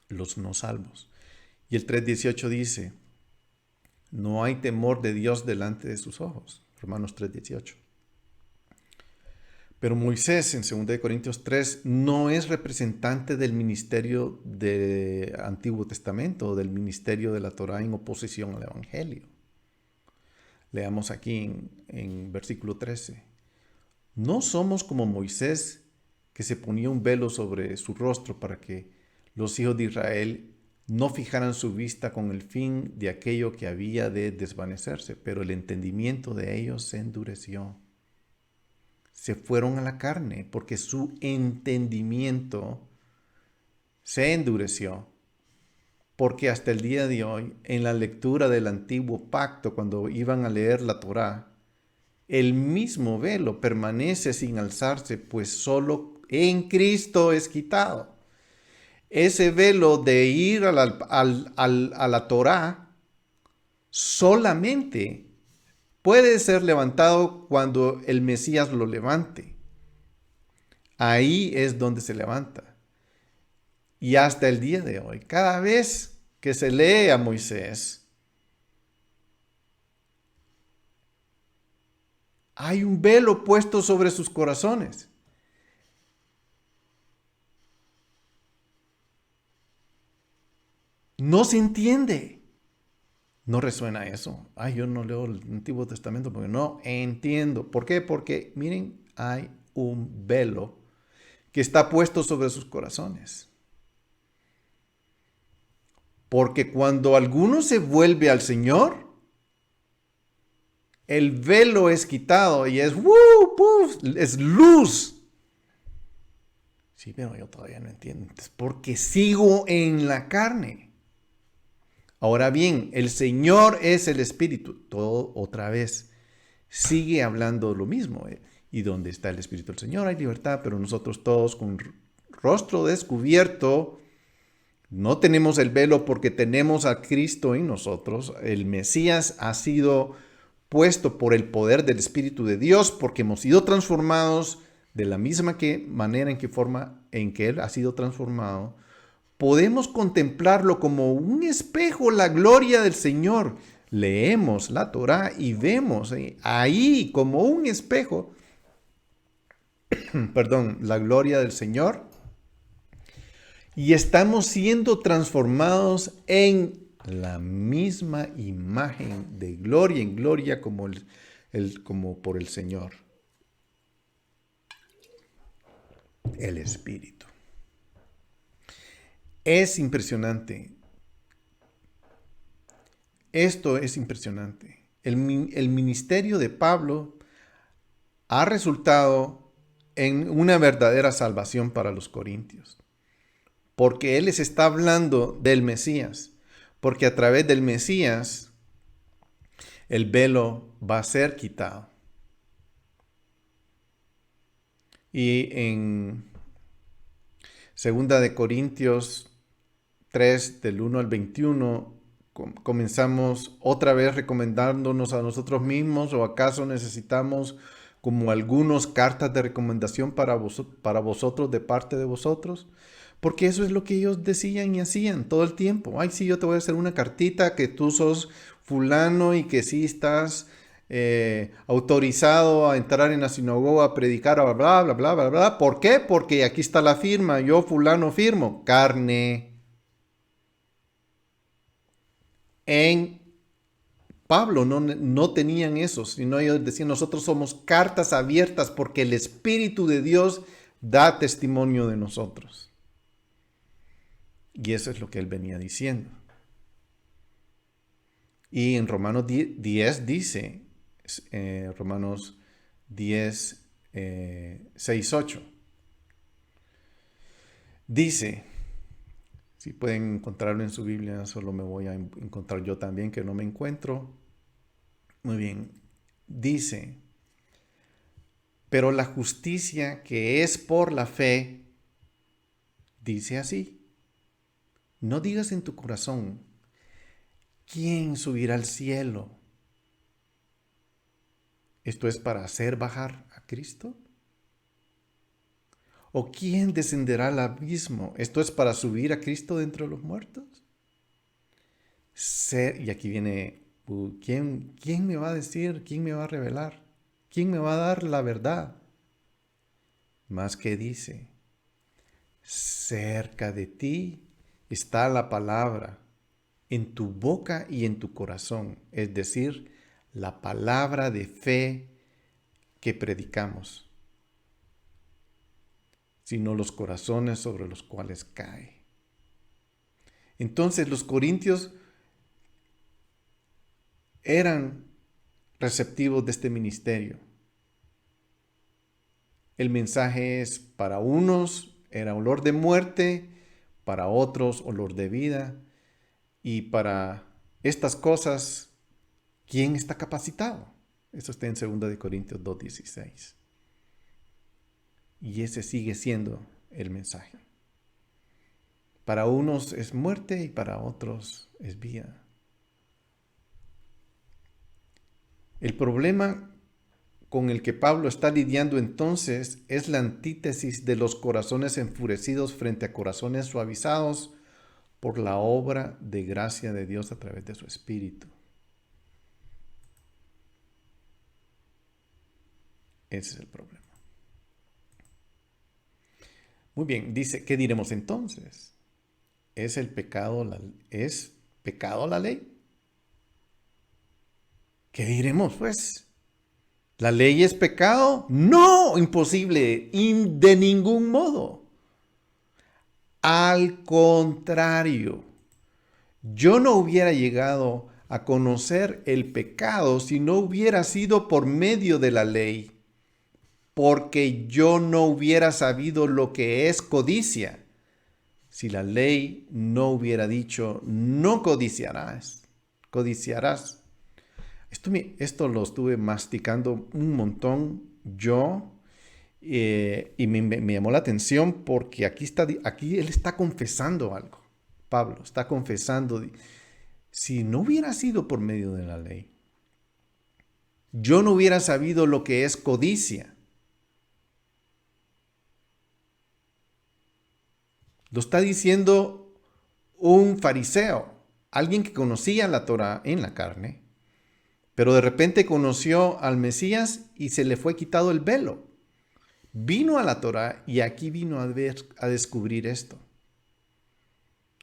los no salvos. Y el 3:18 dice, no hay temor de Dios delante de sus ojos. Romanos 3:18. Pero Moisés en 2 Corintios 3 no es representante del ministerio del Antiguo Testamento o del ministerio de la Torá en oposición al Evangelio. Leamos aquí en versículo 13. No somos como Moisés, que se ponía un velo sobre su rostro para que los hijos de Israel no fijaran su vista con el fin de aquello que había de desvanecerse, pero el entendimiento de ellos se endureció. Se fueron a la carne porque su entendimiento se endureció. Porque hasta el día de hoy, en la lectura del antiguo pacto, cuando iban a leer la Torá, el mismo velo permanece sin alzarse, pues solo en Cristo es quitado. Ese velo de ir a la Torá solamente puede ser levantado cuando el Mesías lo levante. Ahí es donde se levanta. Y hasta el día de hoy, cada vez que se lee a Moisés, Hay un velo puesto sobre sus corazones. No se entiende. No resuena eso. Ay, yo no leo el Antiguo Testamento porque no entiendo. ¿Por qué? Porque, miren, hay un velo que está puesto sobre sus corazones. Porque cuando alguno se vuelve al Señor, el velo es quitado y es, es luz. Sí, pero yo todavía no entiendo. Es porque sigo en la carne. Ahora bien, el Señor es el Espíritu. Todo otra vez sigue hablando lo mismo. Y donde está el Espíritu del Señor hay libertad, pero nosotros todos con rostro descubierto no tenemos el velo porque tenemos a Cristo en nosotros. El Mesías ha sido puesto por el poder del Espíritu de Dios porque hemos sido transformados de la misma manera en que Él ha sido transformado. Podemos contemplarlo como un espejo, la gloria del Señor. Leemos la Torá y vemos ahí como un espejo, perdón, la gloria del Señor. Y estamos siendo transformados en la misma imagen de gloria en gloria como por el Señor, el Espíritu. Es impresionante. Esto es impresionante. El ministerio de Pablo ha resultado en una verdadera salvación para los corintios, porque él les está hablando del Mesías, porque a través del Mesías el velo va a ser quitado. Y en 2 Corintios 3, del 1 al 21, comenzamos otra vez recomendándonos a nosotros mismos, o acaso necesitamos como algunas cartas de recomendación para vosotros de parte de vosotros, porque eso es lo que ellos decían y hacían todo el tiempo. Ay, sí, yo te voy a hacer una cartita que tú sos fulano y que sí estás autorizado a entrar en la sinagoga a predicar, bla, bla, bla, bla, bla, bla. ¿Por qué? Porque aquí está la firma, yo fulano firmo, carne. En Pablo no tenían eso, sino ellos decían, nosotros somos cartas abiertas porque el Espíritu de Dios da testimonio de nosotros. Y eso es lo que él venía diciendo. Y en Romanos 10 dice, Romanos 10, 6, 8, dice, si pueden encontrarlo en su Biblia, solo me voy a encontrar yo también, que no me encuentro. Muy bien, dice, pero la justicia que es por la fe, dice así, no digas en tu corazón, ¿quién subirá al cielo? ¿Esto es para hacer bajar a Cristo? ¿O quién descenderá al abismo? ¿Esto es para subir a Cristo de entre los muertos? Y aquí viene, ¿quién me va a decir? ¿Quién me va a revelar? ¿Quién me va a dar la verdad? Más que dice, cerca de ti está la palabra, en tu boca y en tu corazón, es decir, la palabra de fe que predicamos, sino los corazones sobre los cuales cae. Entonces los corintios eran receptivos de este ministerio. El mensaje es, para unos era olor de muerte, para otros olor de vida, y para estas cosas, ¿quién está capacitado? Eso está en 2 Corintios 2:16. Y ese sigue siendo el mensaje. Para unos es muerte y para otros es vida. El problema con el que Pablo está lidiando entonces es la antítesis de los corazones enfurecidos frente a corazones suavizados por la obra de gracia de Dios a través de su Espíritu. Ese es el problema. Muy bien, dice, ¿qué diremos entonces? ¿Es pecado la ley? ¿Qué diremos pues? ¿La ley es pecado? No, imposible, de ningún modo. Al contrario, yo no hubiera llegado a conocer el pecado si no hubiera sido por medio de la ley, porque yo no hubiera sabido lo que es codicia si la ley no hubiera dicho, no codiciarás. Esto lo estuve masticando un montón yo, y me llamó la atención porque aquí él está confesando algo. Pablo está confesando, si no hubiera sido por medio de la ley, yo no hubiera sabido lo que es codicia. Lo está diciendo un fariseo, alguien que conocía la Torah en la carne, pero de repente conoció al Mesías y se le fue quitado el velo. Vino a la Torah y aquí vino a descubrir esto.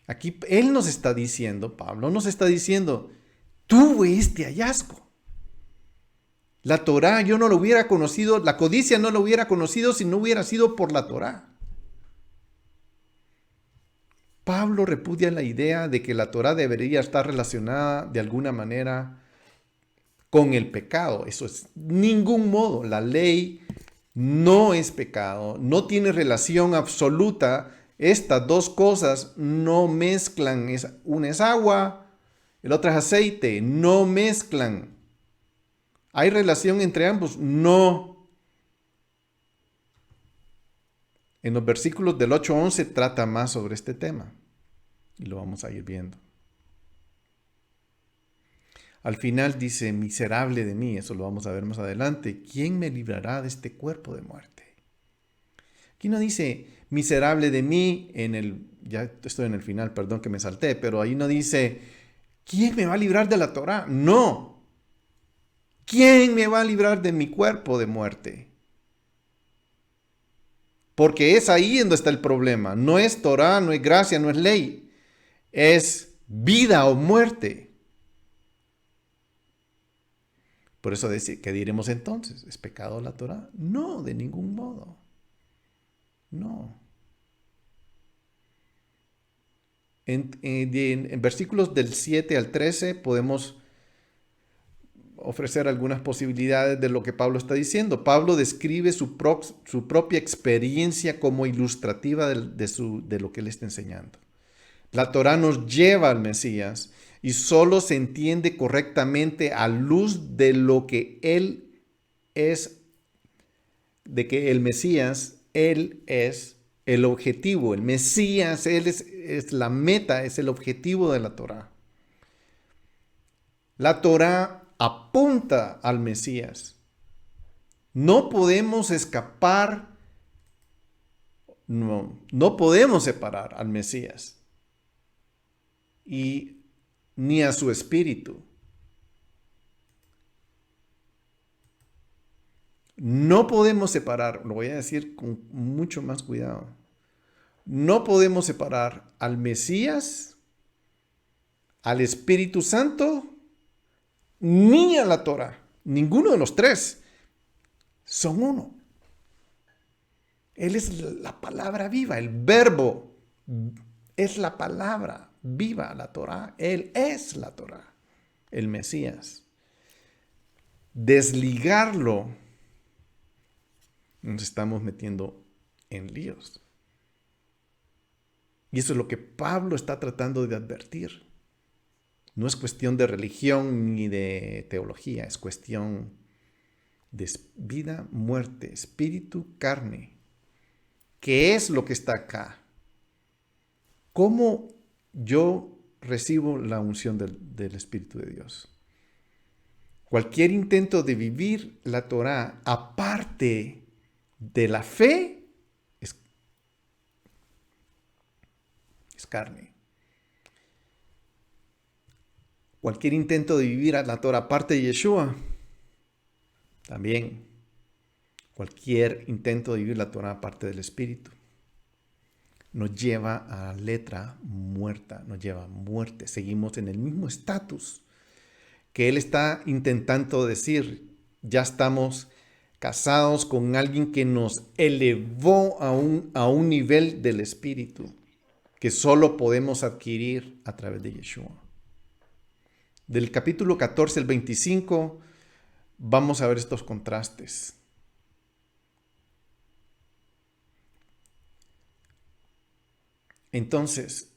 Aquí él nos está diciendo, Pablo nos está diciendo, tuve este hallazgo. La Torah yo no lo hubiera conocido, la codicia no lo hubiera conocido si no hubiera sido por la Torah. Pablo repudia la idea de que la Torah debería estar relacionada de alguna manera con el pecado. Eso es ningún modo. La ley no es pecado, no tiene relación absoluta. Estas dos cosas no mezclan. Una es agua, el otro es aceite. No mezclan. ¿Hay relación entre ambos? No. En los versículos del 8 al 11 trata más sobre este tema. Y lo vamos a ir viendo. Al final dice, miserable de mí, eso lo vamos a ver más adelante. ¿Quién me librará de este cuerpo de muerte? Aquí no dice, miserable de mí, ya estoy en el final, perdón que me salté, pero ahí no dice, ¿quién me va a librar de la Torah? No. ¿Quién me va a librar de mi cuerpo de muerte? Porque es ahí donde está el problema. No es Torah, no es gracia, no es ley. Es vida o muerte. Por eso dice, ¿qué diremos entonces? ¿Es pecado la Torah? No, de ningún modo. No. En versículos del 7 al 13 podemos ofrecer algunas posibilidades de lo que Pablo está diciendo. Pablo describe su propia experiencia como ilustrativa de lo que él está enseñando. La Torá nos lleva al Mesías y solo se entiende correctamente a luz de lo que él es, de que el Mesías, él es el objetivo. El Mesías, él es la meta, es el objetivo de la Torá. La Torá apunta al Mesías. No podemos escapar, no podemos separar al Mesías y ni a su espíritu. No podemos separar, lo voy a decir con mucho más cuidado. No podemos separar al Mesías, al Espíritu Santo, ni a la Torah. Ninguno de los tres. Son uno. Él es la palabra viva, el verbo es la palabra viva, la Torah. Él es la Torah, el Mesías. Desligarlo, nos estamos metiendo en líos. Y eso es lo que Pablo está tratando de advertir. No es cuestión de religión ni de teología, es cuestión de vida, muerte, espíritu, carne. ¿Qué es lo que está acá? ¿Cómo yo recibo la unción del Espíritu de Dios? Cualquier intento de vivir la Torá aparte de la fe es carne. Cualquier intento de vivir a la Torá aparte de Yeshua también Cualquier intento de vivir la Torah aparte del Espíritu nos lleva a letra muerta, nos lleva a muerte. Seguimos en el mismo estatus que él está intentando decir. Ya estamos casados con alguien que nos elevó a un nivel del Espíritu que solo podemos adquirir a través de Yeshua. Del capítulo 14 al 25 vamos a ver estos contrastes. Entonces,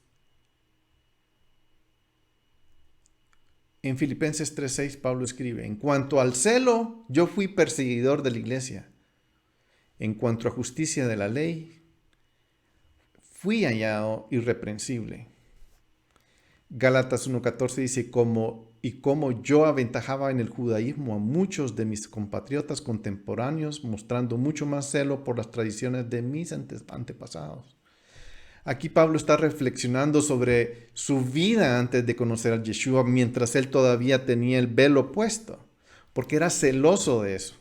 en Filipenses 3:6 Pablo escribe: en cuanto al celo, yo fui perseguidor de la iglesia. En cuanto a justicia de la ley, fui hallado irreprensible. Gálatas 1:14 dice: como yo aventajaba en el judaísmo a muchos de mis compatriotas contemporáneos, mostrando mucho más celo por las tradiciones de mis antepasados. Aquí Pablo está reflexionando sobre su vida antes de conocer a Yeshua, mientras él todavía tenía el velo puesto, porque era celoso de eso.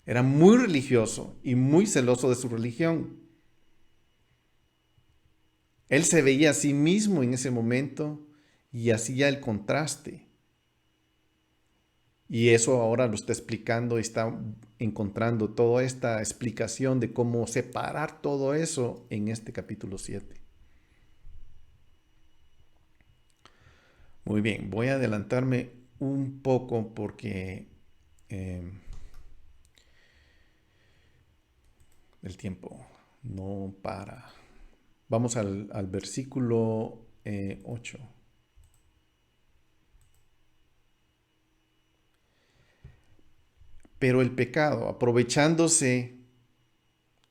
Era muy religioso y muy celoso de su religión. Él se veía a sí mismo en ese momento y hacía el contraste. Y eso ahora lo está explicando y está encontrando toda esta explicación de cómo separar todo eso en este capítulo 7. Muy bien, voy a adelantarme un poco porque el tiempo no para. Vamos al versículo 8. Pero el pecado, aprovechándose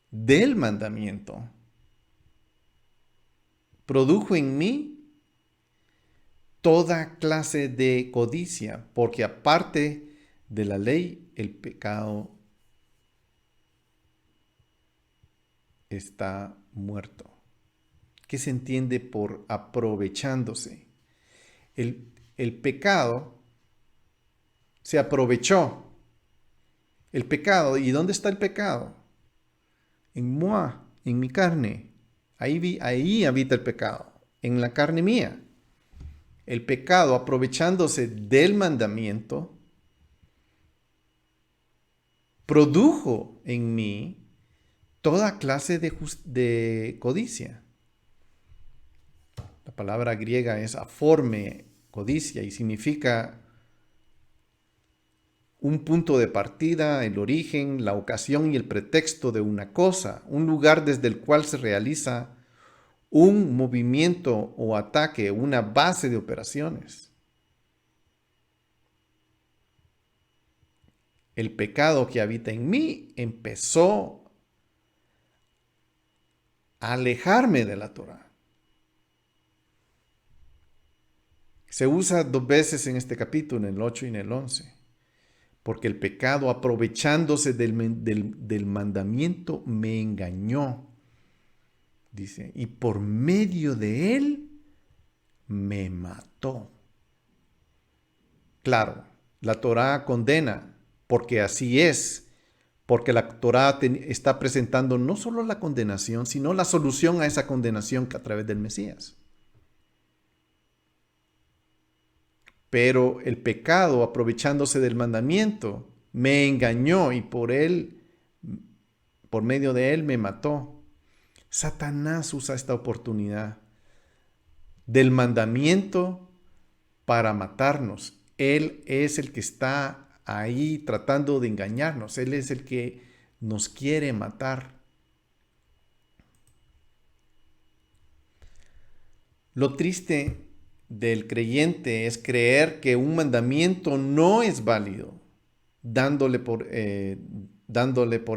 del mandamiento, produjo en mí toda clase de codicia, porque aparte de la ley, el pecado está muerto. ¿Qué se entiende por aprovechándose? El pecado se aprovechó. El pecado, ¿y dónde está el pecado? En moi, en mi carne. Ahí habita el pecado, en la carne mía. El pecado, aprovechándose del mandamiento, produjo en mí toda clase de codicia. La palabra griega es aforme, codicia, y significa un punto de partida, el origen, la ocasión y el pretexto de una cosa, un lugar desde el cual se realiza un movimiento o ataque, una base de operaciones. El pecado que habita en mí empezó a alejarme de la Torah. Se usa 2 veces en este capítulo, en el 8 y en el 11, porque el pecado, aprovechándose del mandamiento, me engañó. Dice, y por medio de él me mató. Claro, la Torá condena, porque así es, porque la Torá está presentando no solo la condenación, sino la solución a esa condenación a través del Mesías. Pero el pecado, aprovechándose del mandamiento, me engañó y por medio de él me mató. Satanás usa esta oportunidad del mandamiento para matarnos. Él es el que está ahí tratando de engañarnos. Él es el que nos quiere matar. Lo triste del creyente es creer que un mandamiento no es válido, dándole por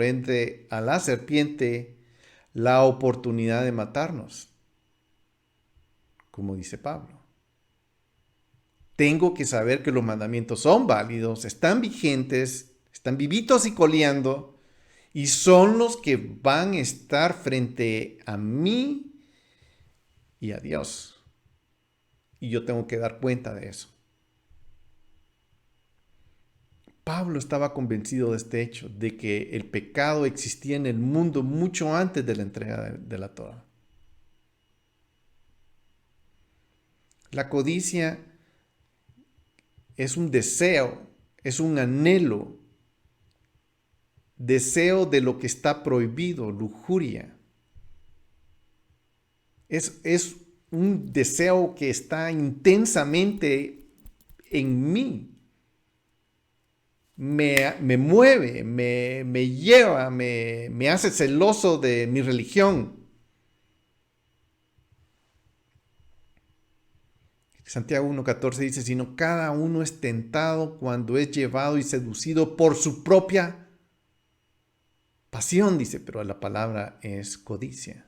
ende a la serpiente la oportunidad de matarnos, como dice Pablo. Tengo que saber que los mandamientos son válidos, están vigentes, están vivitos y coleando, y son los que van a estar frente a mí y a Dios. Y yo tengo que dar cuenta de eso. Pablo estaba convencido de este hecho, de que el pecado existía en el mundo mucho antes de la entrega de la Torá. La codicia es un deseo, es un anhelo, deseo de lo que está prohibido, lujuria. Es un deseo que está intensamente en mí. Me mueve, me lleva, me hace celoso de mi religión. Santiago 1:14 dice, sino cada uno es tentado cuando es llevado y seducido por su propia pasión, dice, pero la palabra es codicia.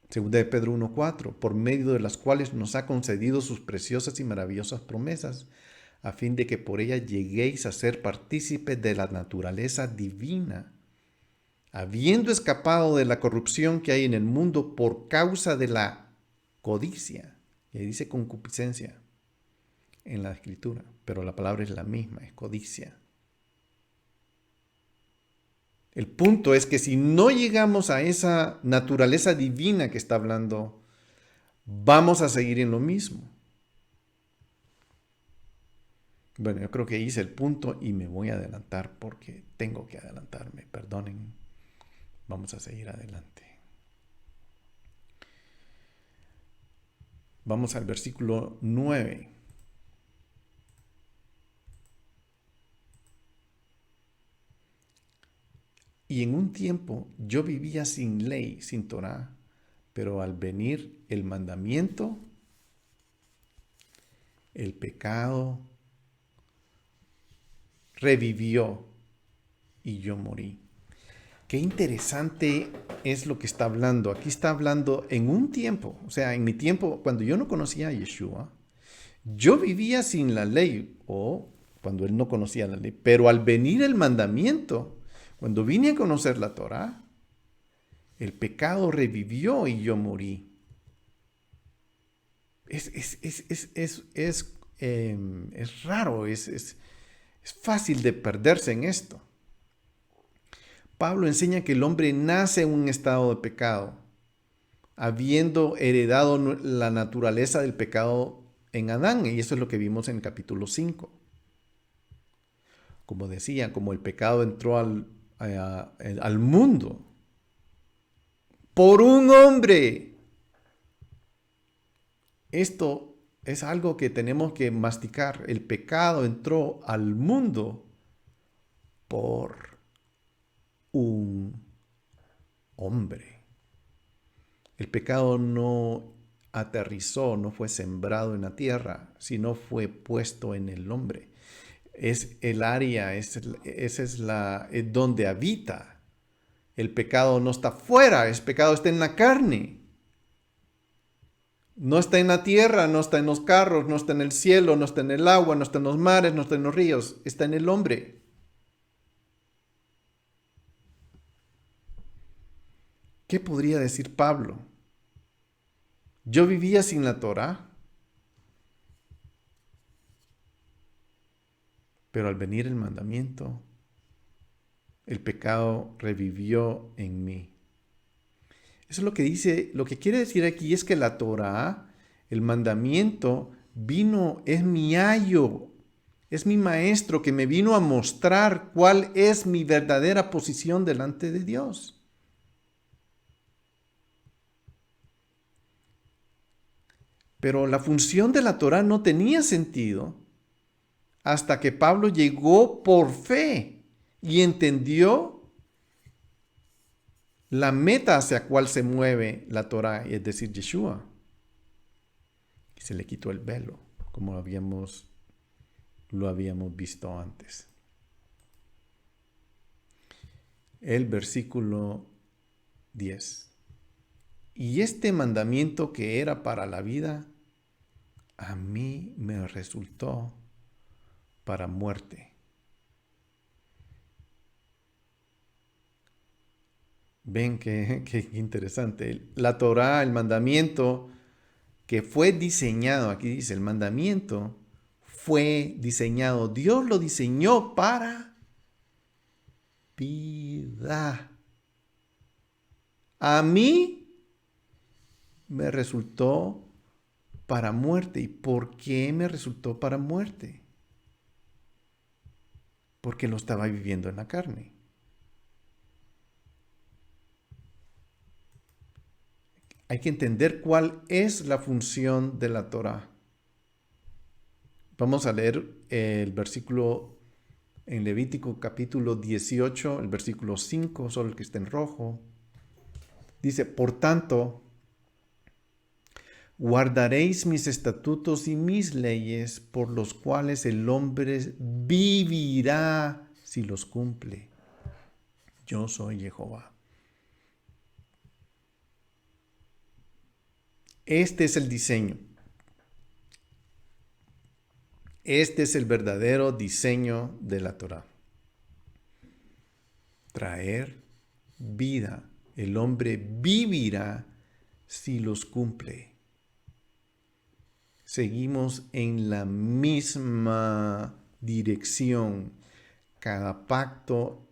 Segunda de Pedro 1:4, por medio de las cuales nos ha concedido sus preciosas y maravillosas promesas, a fin de que por ellas lleguéis a ser partícipes de la naturaleza divina, habiendo escapado de la corrupción que hay en el mundo por causa de la codicia. Y ahí dice concupiscencia en la escritura, pero la palabra es la misma, es codicia. El punto es que si no llegamos a esa naturaleza divina que está hablando, vamos a seguir en lo mismo. Bueno, yo creo que hice el punto y me voy a adelantar porque tengo que adelantarme, perdonen. Vamos a seguir adelante. Vamos al versículo 9. Y en un tiempo yo vivía sin ley, sin Torá, pero al venir el mandamiento, el pecado revivió y yo morí. Qué interesante es lo que está hablando. Aquí está hablando en un tiempo, o sea, en mi tiempo, cuando yo no conocía a Yeshua, yo vivía sin la ley, o cuando él no conocía la ley, pero al venir el mandamiento, cuando vine a conocer la Torá, el pecado revivió y yo morí. Es raro, es fácil de perderse en esto. Pablo enseña que el hombre nace en un estado de pecado, habiendo heredado la naturaleza del pecado en Adán, y eso es lo que vimos en el capítulo 5. Como decía, como el pecado entró al mundo por un hombre. Esto es algo que tenemos que masticar. El pecado entró al mundo por un hombre. El pecado no aterrizó, no fue sembrado en la tierra, sino fue puesto en el hombre. Es el área, esa es donde habita. El pecado no está fuera, el pecado está en la carne. No está en la tierra, no está en los carros, no está en el cielo, no está en el agua, no está en los mares, no está en los ríos, está en el hombre. ¿Qué podría decir Pablo? Yo vivía sin la Torá, pero al venir el mandamiento, el pecado revivió en mí. Eso es lo que dice, lo que quiere decir aquí es que la Torá, el mandamiento, es mi ayo, es mi maestro que me vino a mostrar cuál es mi verdadera posición delante de Dios. Pero la función de la Torá no tenía sentido hasta que Pablo llegó por fe y entendió la meta hacia cual se mueve la Torá, es decir, Yeshua. Y se le quitó el velo, como lo habíamos visto antes. El versículo 10. Y este mandamiento que era para la vida, a mí me resultó para muerte. Ven qué interesante. La Torá, el mandamiento que fue diseñado, aquí dice, el mandamiento fue diseñado. Dios lo diseñó para vida. A mí me resultó para muerte. ¿Y por qué me resultó para muerte? Porque lo estaba viviendo en la carne. Hay que entender cuál es la función de la Torá. Vamos a leer el versículo en Levítico capítulo 18, el versículo 5, solo el que está en rojo. Dice, por tanto, guardaréis mis estatutos y mis leyes, por los cuales el hombre vivirá si los cumple. Yo soy Jehová. Este es el diseño. Este es el verdadero diseño de la Torá. Traer vida. El hombre vivirá si los cumple. Seguimos en la misma dirección. Cada pacto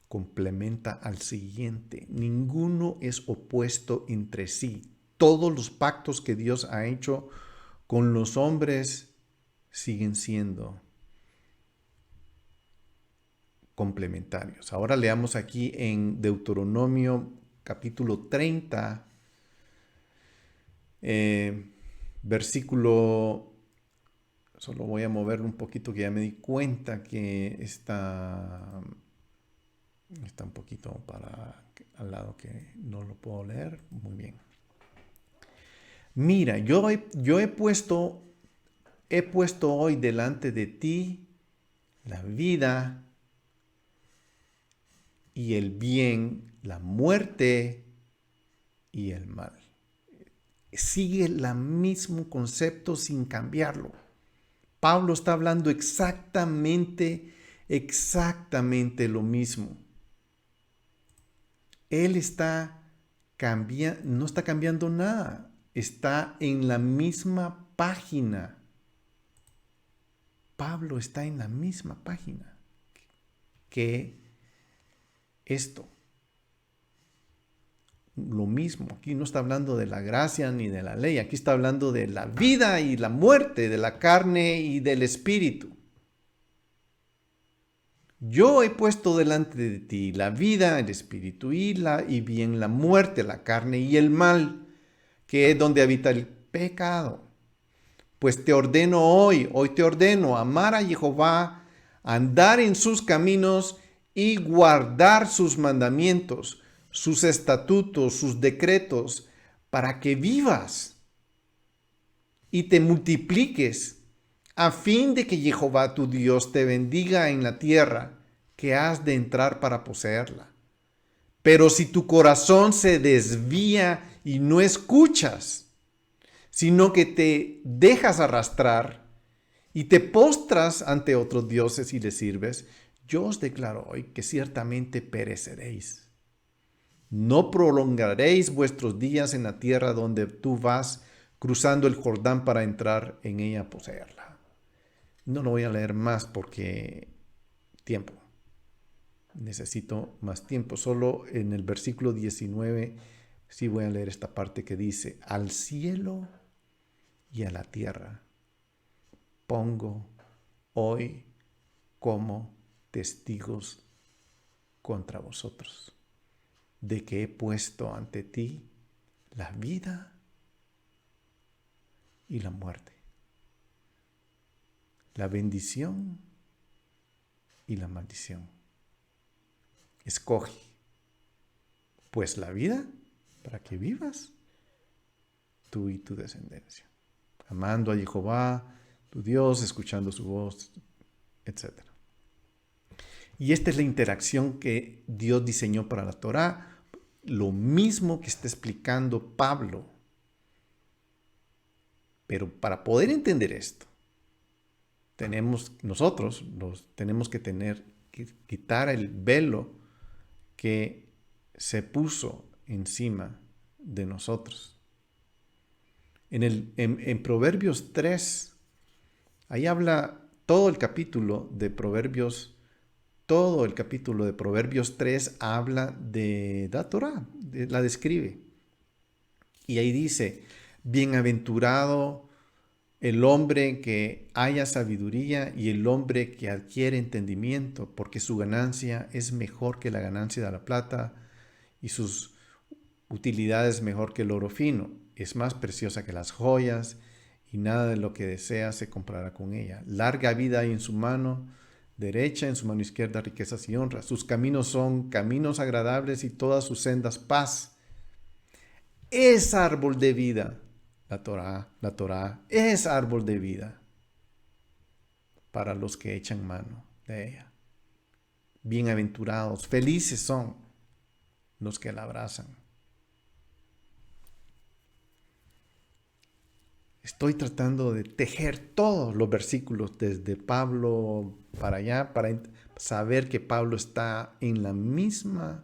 complementa al siguiente. Ninguno es opuesto entre sí. Todos los pactos que Dios ha hecho con los hombres siguen siendo complementarios. Ahora leamos aquí en Deuteronomio capítulo 30, versículo, solo voy a moverlo un poquito que ya me di cuenta que está un poquito para al lado que no lo puedo leer. Muy bien. Mira, yo he puesto hoy delante de ti la vida y el bien, la muerte y el mal. Sigue el mismo concepto sin cambiarlo. Pablo está hablando exactamente lo mismo. Él no está cambiando nada. Está en la misma página. Pablo está en la misma página que esto. Lo mismo. Aquí no está hablando de la gracia ni de la ley. Aquí está hablando de la vida y la muerte, de la carne y del espíritu. Yo he puesto delante de ti la vida, el espíritu y bien la muerte, la carne y el mal, que es donde habita el pecado. Pues hoy te ordeno amar a Jehová, andar en sus caminos y guardar sus mandamientos, sus estatutos, sus decretos, para que vivas y te multipliques, a fin de que Jehová tu Dios te bendiga en la tierra que has de entrar para poseerla. Pero si tu corazón se desvía y no escuchas, sino que te dejas arrastrar y te postras ante otros dioses y les sirves, yo os declaro hoy que ciertamente pereceréis. No prolongaréis vuestros días en la tierra donde tú vas cruzando el Jordán para entrar en ella a poseerla. No lo voy a leer más porque tiempo. Necesito más tiempo. Solo en el versículo 19 sí voy a leer esta parte que dice, al cielo y a la tierra pongo hoy como testigos contra vosotros, de que he puesto ante ti la vida y la muerte, la bendición y la maldición. Escoge, pues, la vida para que vivas tú y tu descendencia, amando a Jehová, tu Dios, escuchando su voz, etc. Y esta es la interacción que Dios diseñó para la Torá, lo mismo que está explicando Pablo. Pero para poder entender esto, tenemos que quitar el velo que se puso encima de nosotros. En Proverbios 3, Ahí habla todo el capítulo de Proverbios. Todo el capítulo de Proverbios 3 habla de la Torah, la describe. Y ahí dice, bienaventurado el hombre que haya sabiduría y el hombre que adquiere entendimiento, porque su ganancia es mejor que la ganancia de la plata y sus utilidades mejor que el oro fino. Es más preciosa que las joyas y nada de lo que desea se comprará con ella. Larga vida hay en su mano derecha, en su mano izquierda riquezas y honra. Sus caminos son caminos agradables y todas sus sendas paz. Es árbol de vida. La Torah es árbol de vida para los que echan mano de ella. Bienaventurados, felices son los que la abrazan. Estoy tratando de tejer todos los versículos desde Pablo para allá, para saber que Pablo está en la misma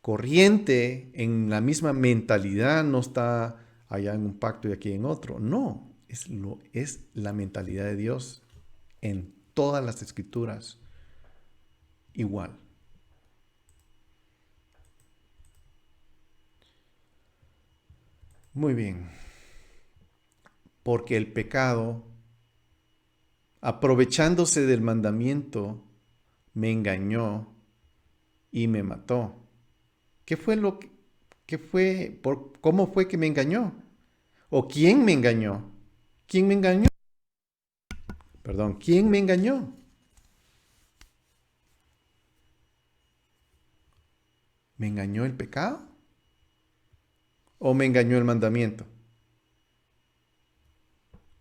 corriente, en la misma mentalidad, no está allá en un pacto y aquí en otro. No, es la mentalidad de Dios en todas las escrituras igual. Muy bien, porque el pecado, aprovechándose del mandamiento, me engañó y me mató. ¿Qué fue lo que, cómo fue que me engañó? ¿O quién me engañó? ¿Quién me engañó? Perdón, ¿quién me engañó? ¿Me engañó el pecado? ¿O me engañó el mandamiento?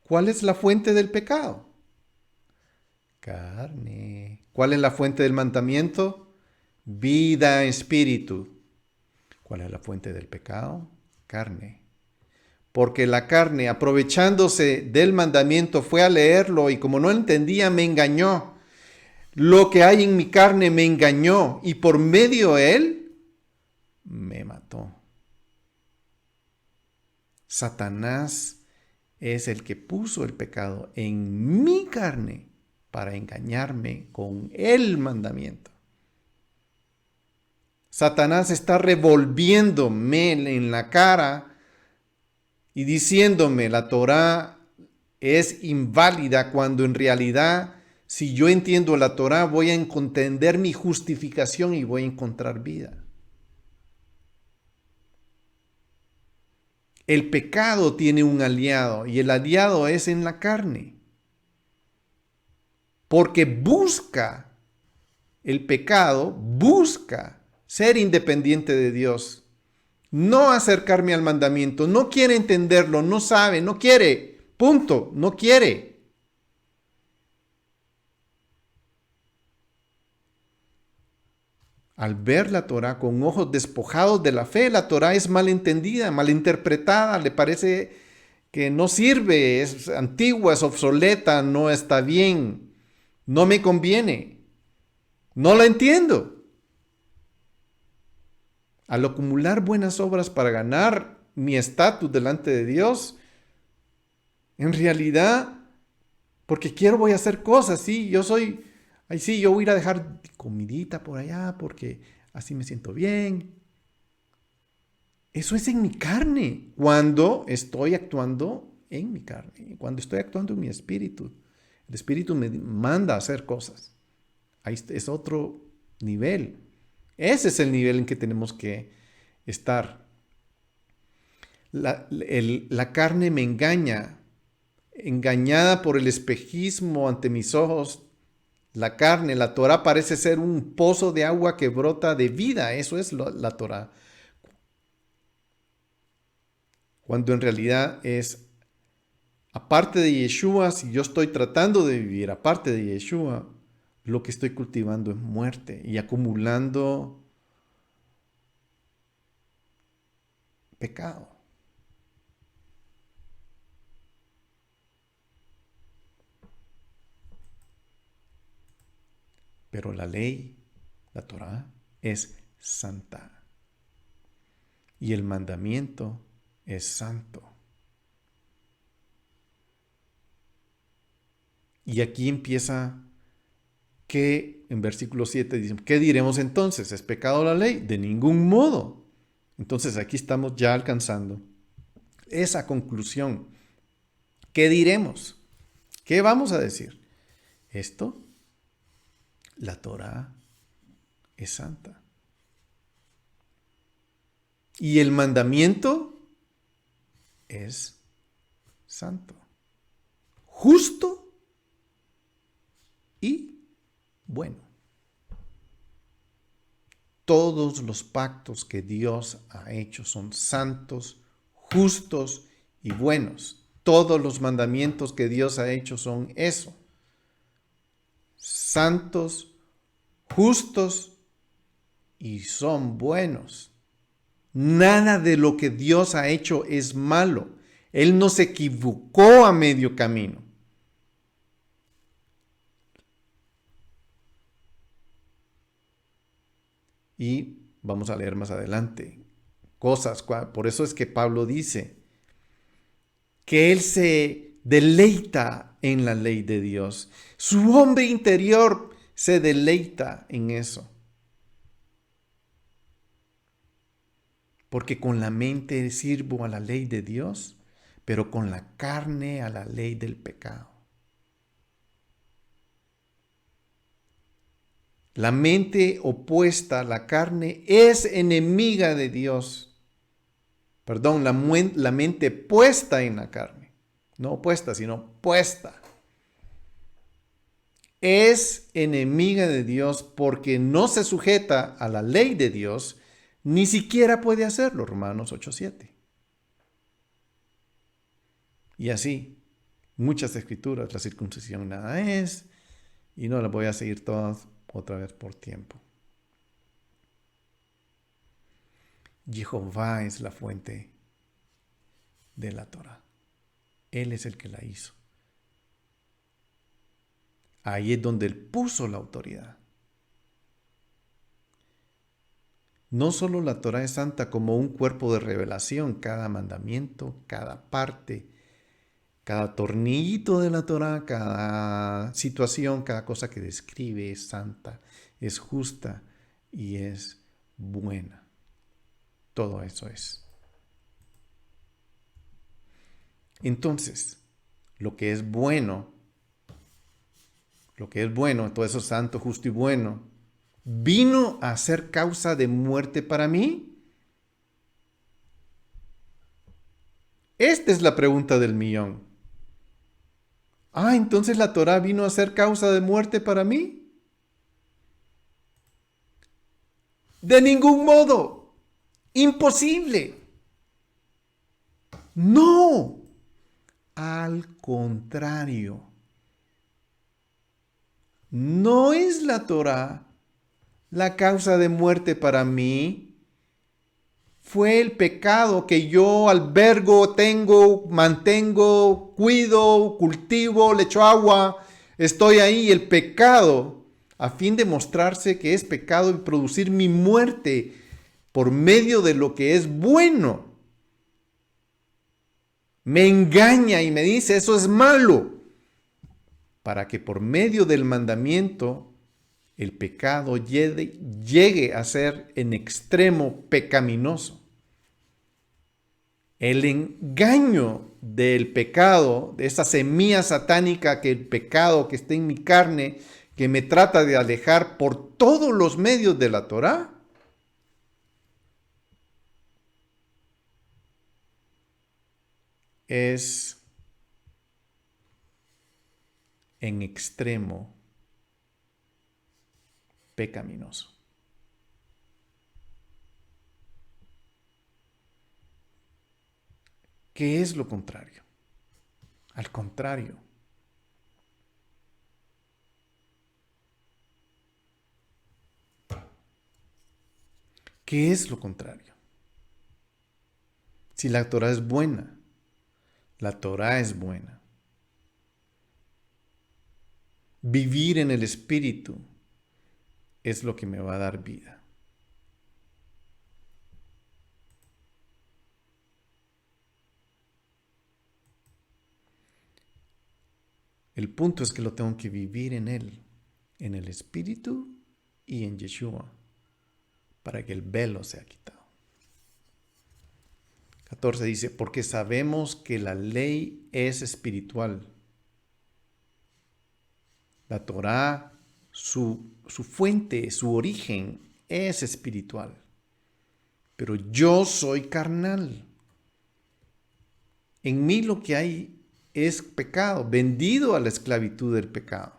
¿Cuál es la fuente del pecado? Carne. ¿Cuál es la fuente del mandamiento? Vida, espíritu. ¿Cuál es la fuente del pecado? Carne. Porque la carne, aprovechándose del mandamiento, fue a leerlo y como no entendía, me engañó. Lo que hay en mi carne me engañó y por medio de él me mató. Satanás es el que puso el pecado en mi carne para engañarme con el mandamiento. Satanás está revolviéndome en la cara y diciéndome la Torá es inválida cuando en realidad si yo entiendo la Torá voy a entender mi justificación y voy a encontrar vida. El pecado tiene un aliado y el aliado es en la carne. Porque el pecado busca ser independiente de Dios. No acercarme al mandamiento, no quiere entenderlo, no sabe, no quiere, punto, no quiere. Al ver la Torah con ojos despojados de la fe, la Torah es malentendida, malinterpretada, le parece que no sirve, es antigua, es obsoleta, no está bien, no me conviene, no la entiendo. Al acumular buenas obras para ganar mi estatus delante de Dios, en realidad, porque quiero voy a hacer cosas, sí, yo voy a ir a dejar comidita por allá porque así me siento bien. Eso es en mi carne, cuando estoy actuando en mi carne, cuando estoy actuando en mi espíritu. El espíritu me manda a hacer cosas. Ahí es otro nivel. Ese es el nivel en que tenemos que estar. La carne me engaña, engañada por el espejismo ante mis ojos. La carne, la Torah parece ser un pozo de agua que brota de vida. Eso es la Torah. Cuando en realidad es, aparte de Yeshua, si yo estoy tratando de vivir aparte de Yeshua, lo que estoy cultivando es muerte y acumulando pecado. Pero la ley, la Torah, es santa. Y el mandamiento es santo. Y aquí empieza que en versículo 7 dice, ¿qué diremos entonces? ¿Es pecado la ley? De ningún modo. Entonces aquí estamos ya alcanzando esa conclusión. ¿Qué diremos? ¿Qué vamos a decir? Esto, la Torá es santa. Y el mandamiento es santo, justo y bueno. Todos los pactos que Dios ha hecho son santos, justos y buenos. Todos los mandamientos que Dios ha hecho son eso. Santos, justos y son buenos. Nada de lo que Dios ha hecho es malo. Él no se equivocó a medio camino. Y vamos a leer más adelante cosas. Por eso es que Pablo dice que él se deleita en la ley de Dios. Su hombre interior se deleita en eso. Porque con la mente sirvo a la ley de Dios, pero con la carne a la ley del pecado. La mente opuesta a la carne es enemiga de Dios. Perdón, la mente puesta en la carne. No opuesta, sino puesta. Es enemiga de Dios porque no se sujeta a la ley de Dios, ni siquiera puede hacerlo, Romanos 8:7. Y así, muchas escrituras, la circuncisión nada es, y no las voy a seguir todas otra vez por tiempo. Jehová es la fuente de la Torah. Él es el que la hizo. Ahí es donde Él puso la autoridad. No solo la Torah es santa como un cuerpo de revelación, cada mandamiento, cada parte, cada tornillito de la Torah, cada situación, cada cosa que describe es santa, es justa y es buena. Todo eso es. Entonces, lo que es bueno, todo eso santo, justo y bueno, ¿vino a ser causa de muerte para mí? Esta es la pregunta del millón. Entonces la Torá vino a ser causa de muerte para mí. De ningún modo. Imposible. No. Al contrario. No es la Torá la causa de muerte para mí. Fue el pecado que yo albergo, tengo, mantengo, cuido, cultivo, le echo agua. Estoy ahí, el pecado, a fin de mostrarse que es pecado y producir mi muerte por medio de lo que es bueno. Me engaña y me dice, eso es malo, para que por medio del mandamiento el pecado llegue a ser en extremo pecaminoso. El engaño del pecado, de esa semilla satánica que el pecado que está en mi carne, que me trata de alejar por todos los medios de la Torá, es en extremo pecaminoso. ¿Qué es lo contrario? Al contrario. ¿Qué es lo contrario? Si la Torá es buena, la Torá es buena. Vivir en el Espíritu es lo que me va a dar vida. El punto es que lo tengo que vivir en Él, en el Espíritu y en Yeshua, para que el velo sea quitado. 14 dice, porque sabemos que la ley es espiritual. La Torá, su fuente, su origen es espiritual. Pero yo soy carnal. En mí lo que hay es pecado, vendido a la esclavitud del pecado.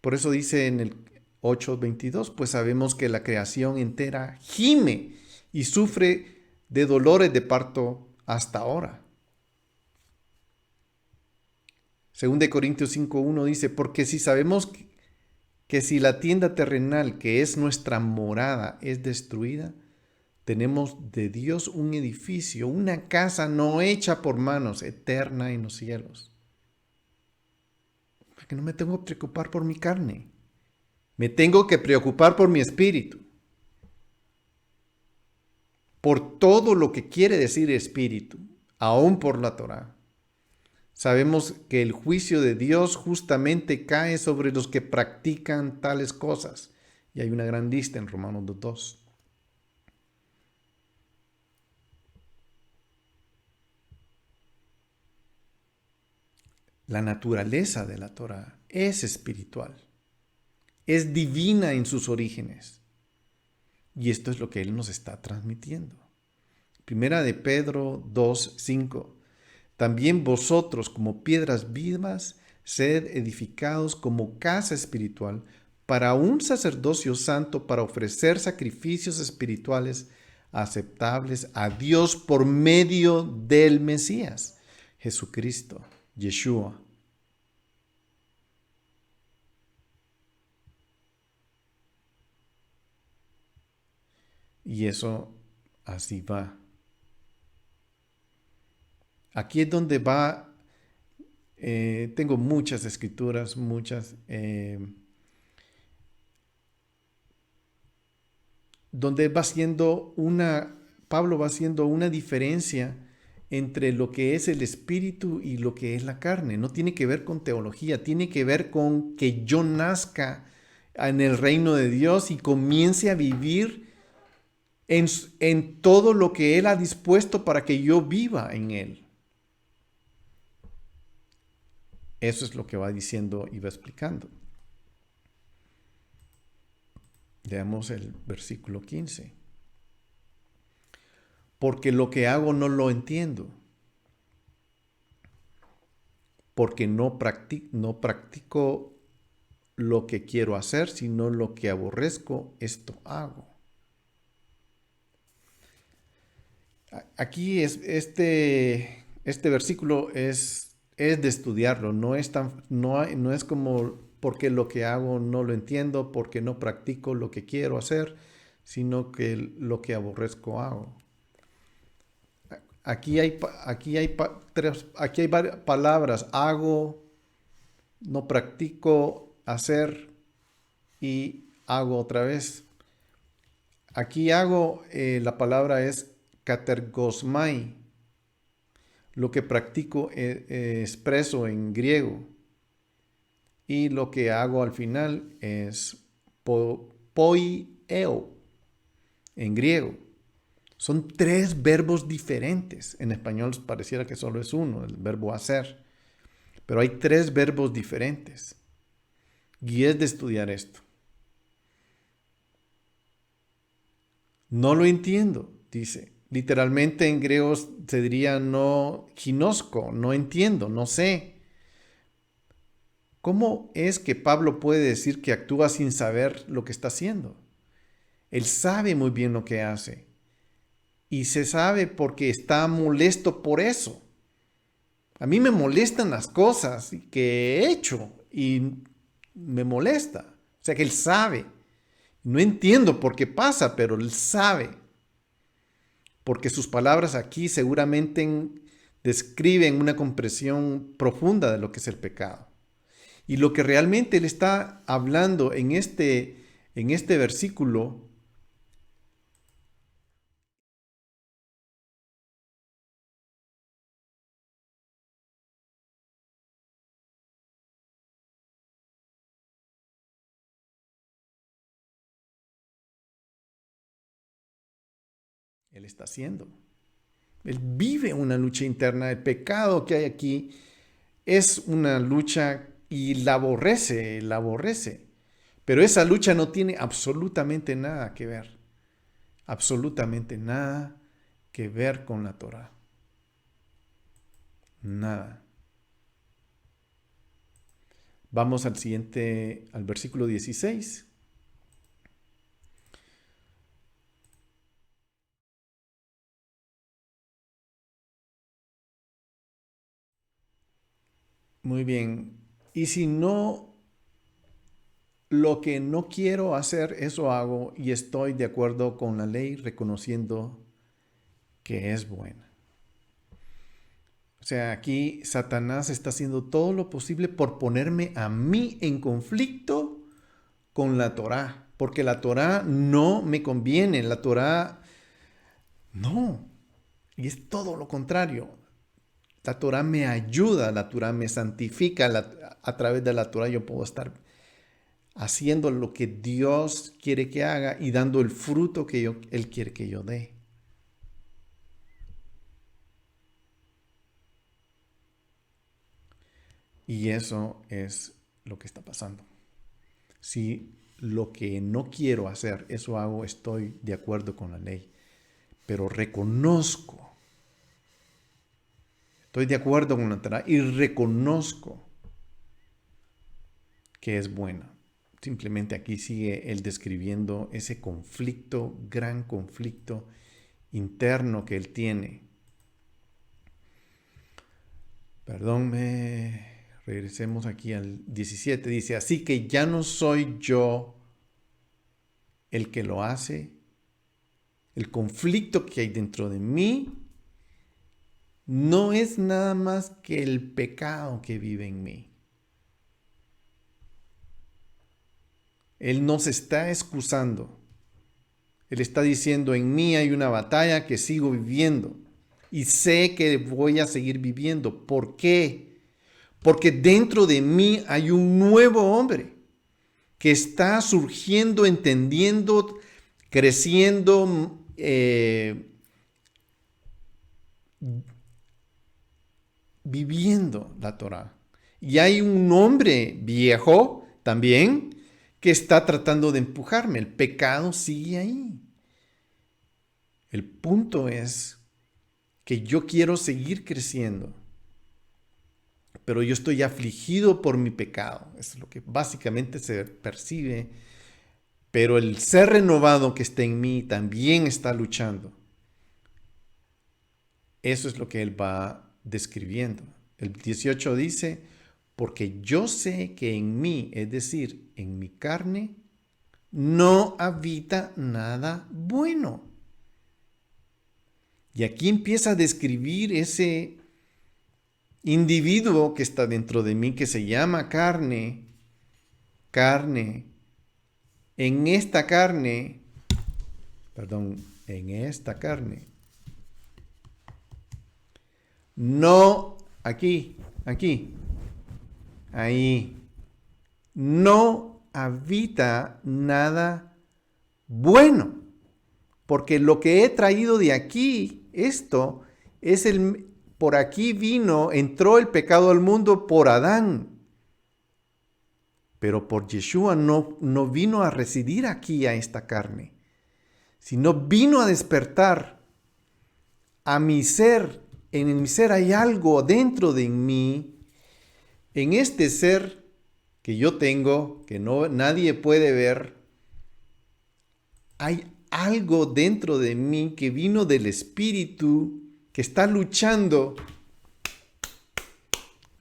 Por eso dice en el 8:22, pues sabemos que la creación entera gime y sufre de dolores de parto hasta ahora. 2 Corintios 5:1 dice, porque si sabemos que si la tienda terrenal, que es nuestra morada, es destruida, tenemos de Dios un edificio, una casa no hecha por manos, eterna en los cielos. Porque no me tengo que preocupar por mi carne. Me tengo que preocupar por mi espíritu. Por todo lo que quiere decir espíritu, aún por la Torá. Sabemos que el juicio de Dios justamente cae sobre los que practican tales cosas. Y hay una gran lista en Romanos 2:2. La naturaleza de la Torá es espiritual. Es divina en sus orígenes. Y esto es lo que Él nos está transmitiendo. Primera de Pedro 2:5. También vosotros, como piedras vivas, sed edificados como casa espiritual para un sacerdocio santo, para ofrecer sacrificios espirituales aceptables a Dios por medio del Mesías, Jesucristo, Yeshua. Y eso así va. Aquí es donde va, tengo muchas escrituras, donde Pablo va haciendo una diferencia entre lo que es el espíritu y lo que es la carne. No tiene que ver con teología, tiene que ver con que yo nazca en el reino de Dios y comience a vivir en todo lo que Él ha dispuesto para que yo viva en Él. Eso es lo que va diciendo y va explicando. Veamos el versículo 15. Porque lo que hago no lo entiendo. Porque no practico lo que quiero hacer, sino lo que aborrezco, esto hago. Aquí este versículo es de estudiarlo, no es como porque lo que hago no lo entiendo, porque no practico lo que quiero hacer, sino que lo que aborrezco hago. Aquí hay varias palabras: hago, no practico, hacer y hago otra vez. Aquí hago, la palabra es katergosmai. Lo que practico expreso en griego. Y lo que hago al final es poieo en griego. Son 3 verbos diferentes. En español pareciera que solo es uno, el verbo hacer. Pero hay 3 verbos diferentes. Y es de estudiar esto. No lo entiendo, dice. Literalmente en griego se diría no ginosco, no entiendo, no sé. ¿Cómo es que Pablo puede decir que actúa sin saber lo que está haciendo? Él sabe muy bien lo que hace. Y se sabe porque está molesto por eso. A mí me molestan las cosas que he hecho y me molesta. O sea que él sabe. No entiendo por qué pasa, pero él sabe. Porque sus palabras aquí seguramente describen una comprensión profunda de lo que es el pecado. Y lo que realmente él está hablando en este versículo Él está haciendo. Él vive una lucha interna. El pecado que hay aquí es una lucha y la aborrece, la aborrece. Pero esa lucha no tiene absolutamente nada que ver. Absolutamente nada que ver con la Torá. Nada. Vamos al siguiente, al versículo 16. Muy bien. Y si no, lo que no quiero hacer, eso hago y estoy de acuerdo con la ley, reconociendo que es buena. O sea, aquí Satanás está haciendo todo lo posible por ponerme a mí en conflicto con la Torá, porque la Torá no me conviene, la Torá no, y es todo lo contrario. La Torá me ayuda, la Torá me santifica, a través de la Torá yo puedo estar haciendo lo que Dios quiere que haga y dando el fruto que Él quiere que yo dé. Y eso es lo que está pasando. Si lo que no quiero hacer, eso hago, estoy de acuerdo con la ley. Pero reconozco, estoy de acuerdo con la Torá y reconozco que es buena. Simplemente aquí sigue él describiendo ese conflicto, gran conflicto interno que él tiene. Regresemos aquí al 17. Dice, así que ya no soy yo el que lo hace. El conflicto que hay dentro de mí no es nada más que el pecado que vive en mí. Él no se está excusando. Él está diciendo, en mí hay una batalla que sigo viviendo y sé que voy a seguir viviendo. ¿Por qué? Porque dentro de mí hay un nuevo hombre que está surgiendo, entendiendo, creciendo, viviendo la Torá. Y hay un hombre viejo también que está tratando de empujarme. El pecado sigue ahí. El punto es que yo quiero seguir creciendo, pero yo estoy afligido por mi pecado. Eso es lo que básicamente se percibe. Pero el ser renovado que está en mí también está luchando. Eso es lo que él va describiendo. El 18 dice, porque yo sé que en mí, es decir, en mi carne, no habita nada bueno. Y aquí empieza a describir ese individuo que está dentro de mí, que se llama carne. En esta carne, no, ahí, no habita nada bueno, porque lo que he traído de aquí, esto, por aquí entró el pecado al mundo por Adán, pero por Yeshua no vino a residir aquí a esta carne, sino vino a despertar a mi ser. En mi ser hay algo dentro de mí, en este ser que yo tengo, que nadie puede ver, hay algo dentro de mí que vino del Espíritu, que está luchando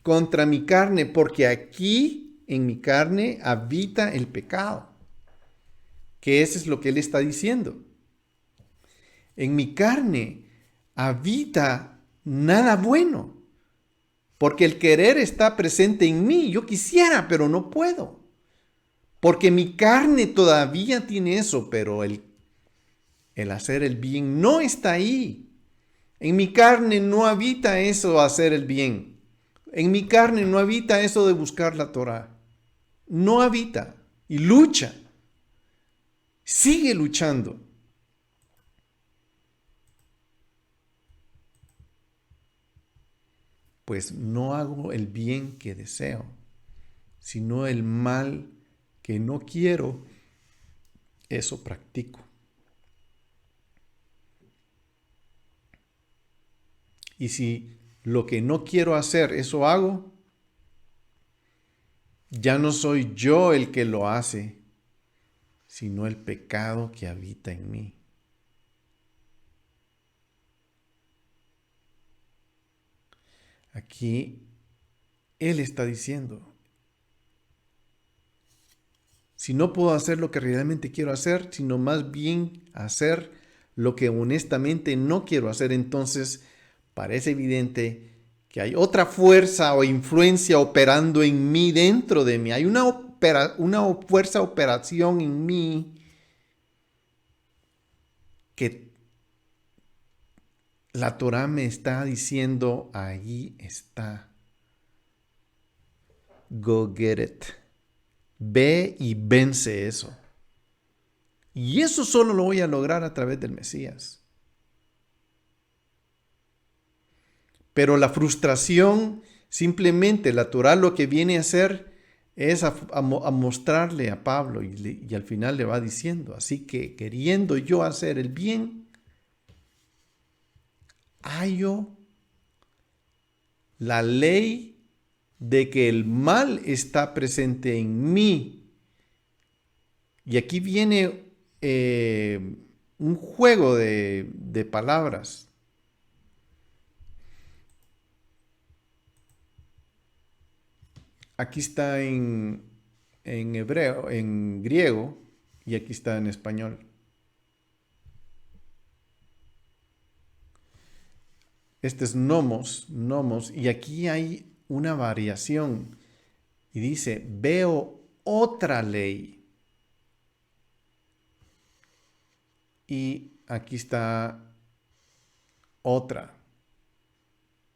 contra mi carne, porque aquí en mi carne habita el pecado, que eso es lo que él está diciendo. En mi carne habita nada bueno, porque el querer está presente en mí. Yo quisiera, pero no puedo, porque mi carne todavía tiene eso, pero el hacer el bien no está ahí. En mi carne no habita eso de hacer el bien. En mi carne no habita eso de buscar la Torá. No habita. Y lucha. Sigue luchando. pues no hago el bien que deseo, sino el mal que no quiero, eso practico. Y si lo que no quiero hacer, eso hago, ya no soy yo el que lo hace, sino el pecado que habita en mí. Aquí Él está diciendo, si no puedo hacer lo que realmente quiero hacer, sino más bien hacer lo que honestamente no quiero hacer, entonces parece evidente que hay otra fuerza o influencia operando en mí, dentro de mí. Hay una fuerza operación en mí que la Torah me está diciendo, ahí está. Go get it. Ve y vence eso. Y eso solo lo voy a lograr a través del Mesías. Pero la frustración, simplemente la Torah lo que viene a hacer es a mostrarle a Pablo y al final le va diciendo, así que queriendo yo hacer el bien, hallo la ley de que el mal está presente en mí. Y aquí viene un juego de palabras. Aquí está en hebreo, en griego, y aquí está en español. Este es nomos, y aquí hay una variación. Y dice, veo otra ley. Y aquí está otra.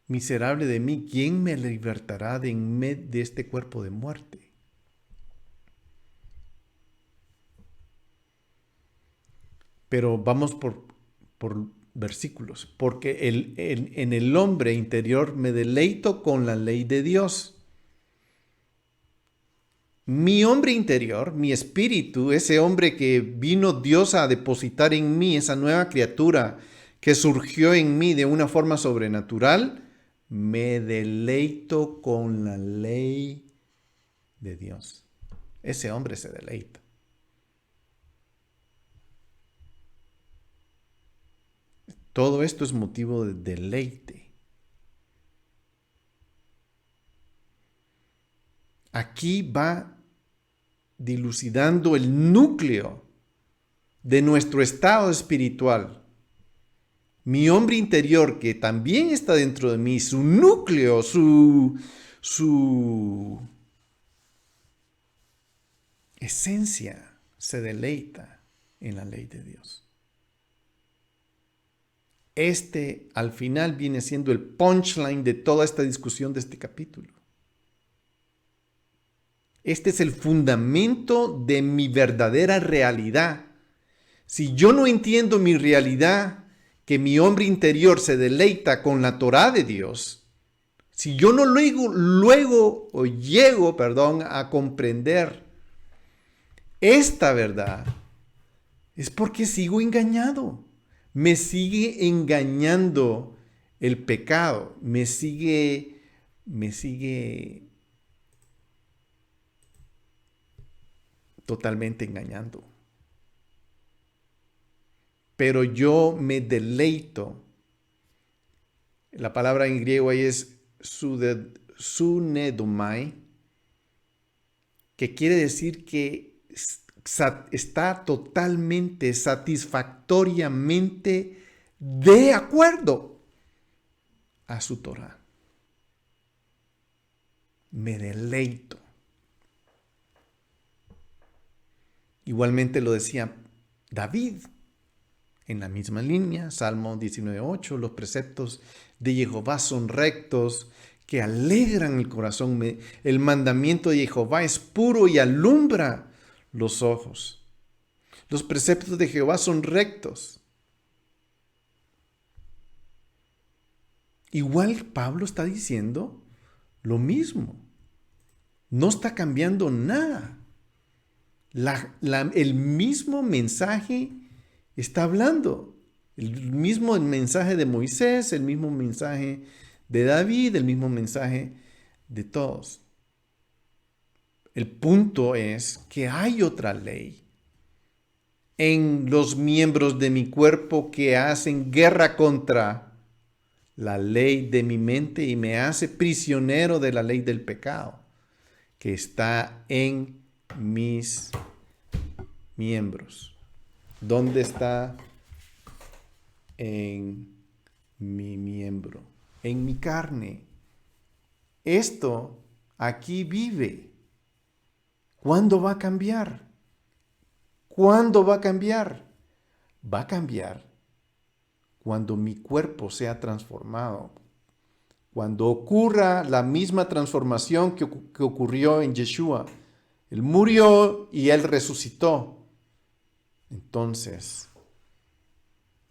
Miserable de mí, ¿quién me libertará de este cuerpo de muerte? Pero vamos por versículos. Porque en el hombre interior me deleito con la ley de Dios. Mi hombre interior, mi espíritu, ese hombre que vino Dios a depositar en mí, esa nueva criatura que surgió en mí de una forma sobrenatural, me deleito con la ley de Dios. Ese hombre se deleita. Todo esto es motivo de deleite. Aquí va dilucidando el núcleo de nuestro estado espiritual. Mi hombre interior, que también está dentro de mí, su núcleo, su esencia, se deleita en la ley de Dios. Este, al final, viene siendo el punchline de toda esta discusión de este capítulo. Este es el fundamento de mi verdadera realidad. Si yo no entiendo mi realidad, que mi hombre interior se deleita con la Torá de Dios, si yo no llego a comprender esta verdad, es porque sigo engañado. Me sigue engañando el pecado, me sigue totalmente engañando. Pero yo me deleito. La palabra en griego ahí es sunedomai, que quiere decir que está totalmente, satisfactoriamente de acuerdo a su Torah. Me deleito. Igualmente lo decía David en la misma línea, Salmo 19:8, los preceptos de Jehová son rectos, que alegran el corazón. El mandamiento de Jehová es puro y alumbra los ojos. Los preceptos de Jehová son rectos. Igual Pablo está diciendo lo mismo. No está cambiando nada. El mismo mensaje está hablando. El mismo mensaje de Moisés, el mismo mensaje de David, el mismo mensaje de todos. El punto es que hay otra ley en los miembros de mi cuerpo que hacen guerra contra la ley de mi mente y me hace prisionero de la ley del pecado que está en mis miembros. ¿Dónde está? En mi miembro, en mi carne. Esto aquí vive. ¿Cuándo va a cambiar? ¿Cuándo va a cambiar? Va a cambiar cuando mi cuerpo sea transformado. Cuando ocurra la misma transformación que ocurrió en Yeshua. Él murió y Él resucitó. Entonces,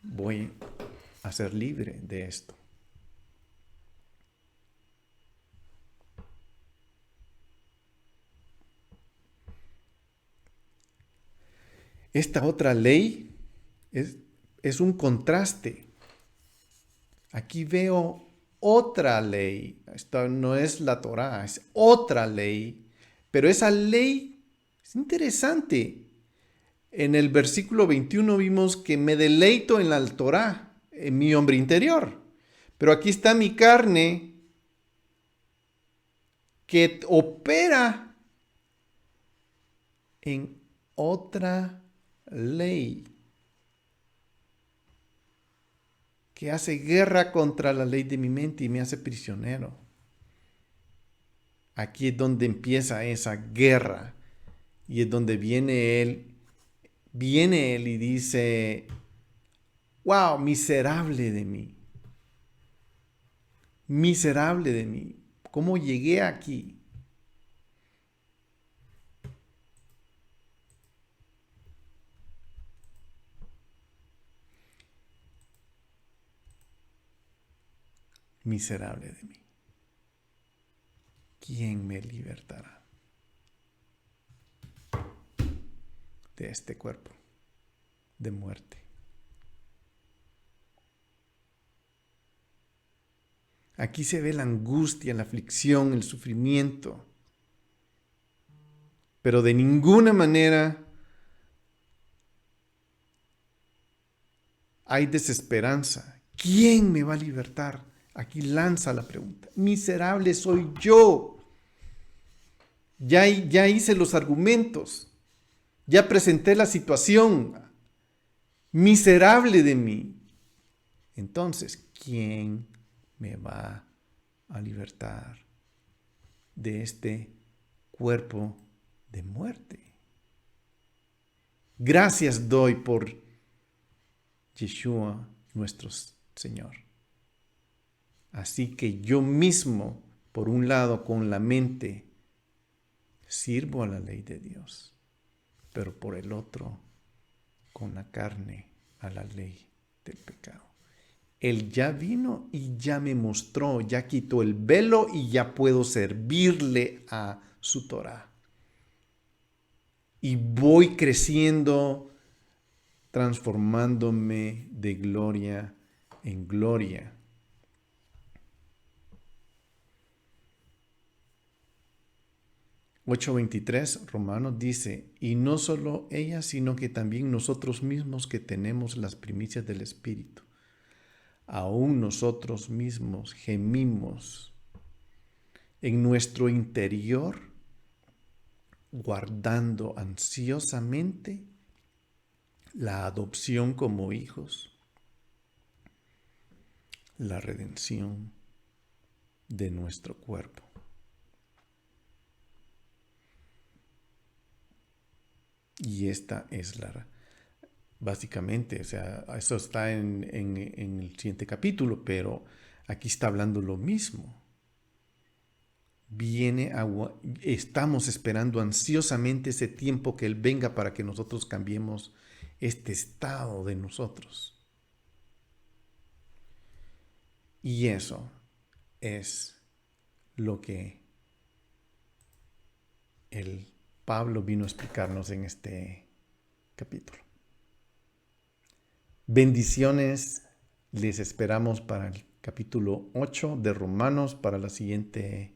voy a ser libre de esto. Esta otra ley es un contraste. Aquí veo otra ley. Esta no es la Torá, es otra ley. Pero esa ley es interesante. En el versículo 21 vimos que me deleito en la Torá, en mi hombre interior. Pero aquí está mi carne que opera en otra ley, que hace guerra contra la ley de mi mente y me hace prisionero. Aquí es donde empieza esa guerra y es donde viene él y dice, wow, miserable de mí, ¿cómo llegué aquí? Miserable de mí. ¿Quién me libertará de este cuerpo de muerte? Aquí se ve la angustia, la aflicción, el sufrimiento. Pero de ninguna manera hay desesperanza. ¿Quién me va a libertar? Aquí lanza la pregunta. Miserable soy yo. Ya hice los argumentos. Ya presenté la situación. Miserable de mí. Entonces, ¿quién me va a libertar de este cuerpo de muerte? Gracias doy por Yeshua, nuestro Señor. Así que yo mismo, por un lado, con la mente, sirvo a la ley de Dios, pero por el otro, con la carne, a la ley del pecado. Él ya vino y ya me mostró, ya quitó el velo y ya puedo servirle a su Torah. Y voy creciendo, transformándome de gloria en gloria. 8:23, Romanos dice, y no solo ella, sino que también nosotros mismos que tenemos las primicias del Espíritu. Aún nosotros mismos gemimos en nuestro interior, guardando ansiosamente la adopción como hijos, la redención de nuestro cuerpo. Y esta es básicamente, o sea, eso está en el siguiente capítulo, pero aquí está hablando lo mismo. Estamos esperando ansiosamente ese tiempo que Él venga para que nosotros cambiemos este estado de nosotros. Y eso es lo que el Pablo vino a explicarnos en este capítulo. Bendiciones, les esperamos para el capítulo 8 de Romanos para la siguiente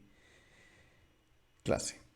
clase.